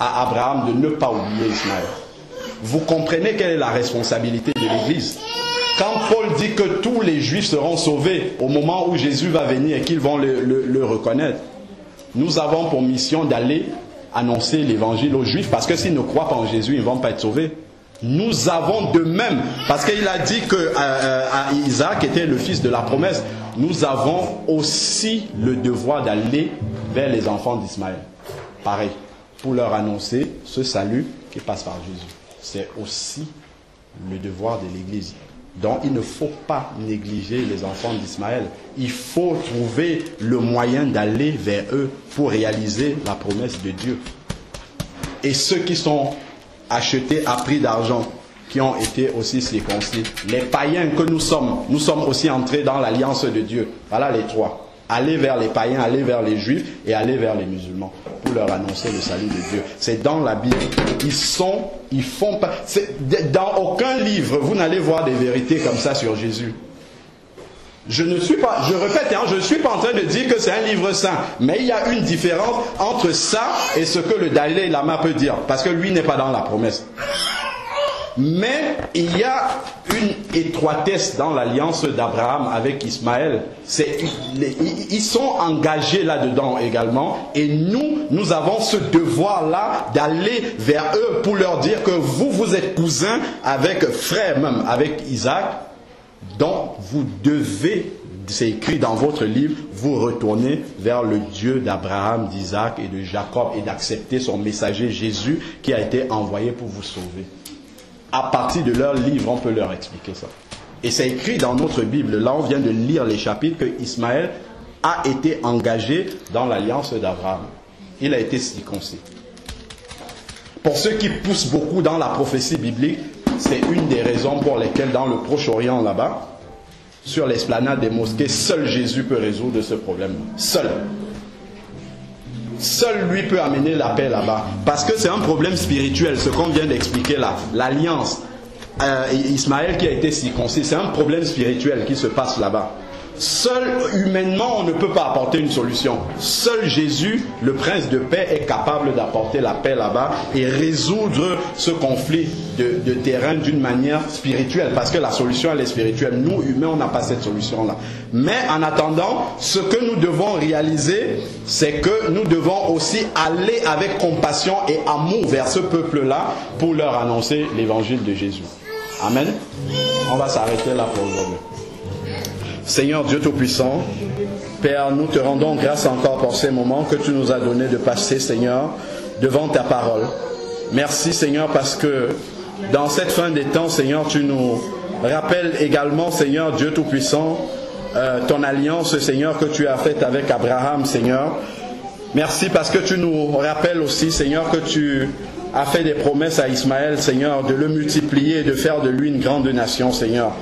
à Abraham de ne pas oublier Ismaël. Vous comprenez quelle est la responsabilité de l'Église? Quand Paul dit que tous les Juifs seront sauvés au moment où Jésus va venir et qu'ils vont le reconnaître, nous avons pour mission d'aller annoncer l'évangile aux Juifs, parce que s'ils ne croient pas en Jésus, ils ne vont pas être sauvés. Nous avons de même, parce qu'il a dit que Isaac était le fils de la promesse, nous avons aussi le devoir d'aller vers les enfants d'Ismaël. Pareil, pour leur annoncer ce salut qui passe par Jésus. C'est aussi le devoir de l'Église. Donc il ne faut pas négliger les enfants d'Ismaël. Il faut trouver le moyen d'aller vers eux pour réaliser la promesse de Dieu. Et ceux qui sont achetés à prix d'argent, qui ont été aussi circoncis, les païens que nous sommes aussi entrés dans l'alliance de Dieu. Voilà les trois. Aller vers les païens, aller vers les juifs et aller vers les musulmans pour leur annoncer le salut de Dieu. C'est dans la Bible. Ils font pas. Dans aucun livre, vous n'allez voir des vérités comme ça sur Jésus. Je répète, je ne suis pas en train de dire que c'est un livre saint, mais il y a une différence entre ça et ce que le Dalai Lama peut dire, parce que lui n'est pas dans la promesse. Mais il y a une étroitesse dans l'alliance d'Abraham avec Ismaël. Ils sont engagés là-dedans également. Et nous avons ce devoir-là d'aller vers eux pour leur dire que vous êtes cousins avec frère même, avec Isaac. Donc vous devez, c'est écrit dans votre livre, vous retourner vers le Dieu d'Abraham, d'Isaac et de Jacob et d'accepter son messager Jésus qui a été envoyé pour vous sauver. À partir de leur livre, on peut leur expliquer ça. Et c'est écrit dans notre Bible. Là, on vient de lire les chapitres que Ismaël a été engagé dans l'alliance d'Abraham. Il a été circoncis. Pour ceux qui poussent beaucoup dans la prophétie biblique, c'est une des raisons pour lesquelles dans le Proche-Orient là-bas, sur l'esplanade des mosquées, seul Jésus peut résoudre ce problème. Seul. Seul lui peut amener la paix là-bas. Parce que c'est un problème spirituel, ce qu'on vient d'expliquer là. L'alliance, Ismaël qui a été circoncis, c'est un problème spirituel qui se passe là-bas. Seul, humainement, on ne peut pas apporter une solution. Seul Jésus, le prince de paix, est capable d'apporter la paix là-bas et résoudre ce conflit de terrain d'une manière spirituelle. Parce que la solution, elle est spirituelle. Nous, humains, on n'a pas cette solution-là. Mais en attendant, ce que nous devons réaliser, c'est que nous devons aussi aller avec compassion et amour vers ce peuple-là pour leur annoncer l'évangile de Jésus. Amen. On va s'arrêter là pour aujourd'hui. Seigneur Dieu Tout-Puissant, Père, nous te rendons grâce encore pour ces moments que tu nous as donné de passer, Seigneur, devant ta parole. Merci, Seigneur, parce que dans cette fin des temps, Seigneur, tu nous rappelles également, Seigneur Dieu Tout-Puissant, ton alliance, Seigneur, que tu as faite avec Abraham, Seigneur. Merci parce que tu nous rappelles aussi, Seigneur, que tu as fait des promesses à Ismaël, Seigneur, de le multiplier et de faire de lui une grande nation, Seigneur.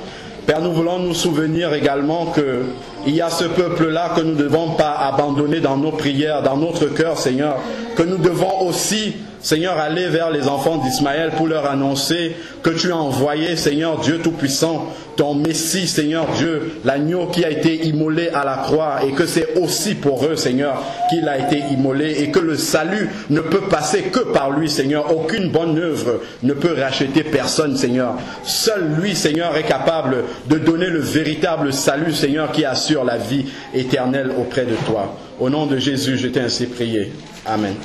Père, nous voulons nous souvenir également qu'il y a ce peuple-là que nous ne devons pas abandonner dans nos prières, dans notre cœur, Seigneur. Que nous devons aussi, Seigneur, aller vers les enfants d'Ismaël pour leur annoncer que tu as envoyé, Seigneur Dieu Tout-Puissant, ton Messie, Seigneur Dieu, l'agneau qui a été immolé à la croix et que c'est aussi pour eux, Seigneur, qu'il a été immolé et que le salut ne peut passer que par lui, Seigneur. Aucune bonne œuvre ne peut racheter personne, Seigneur. Seul lui, Seigneur, est capable de donner le véritable salut, Seigneur, qui assure la vie éternelle auprès de toi. Au nom de Jésus, je t'ai ainsi prié. Amen.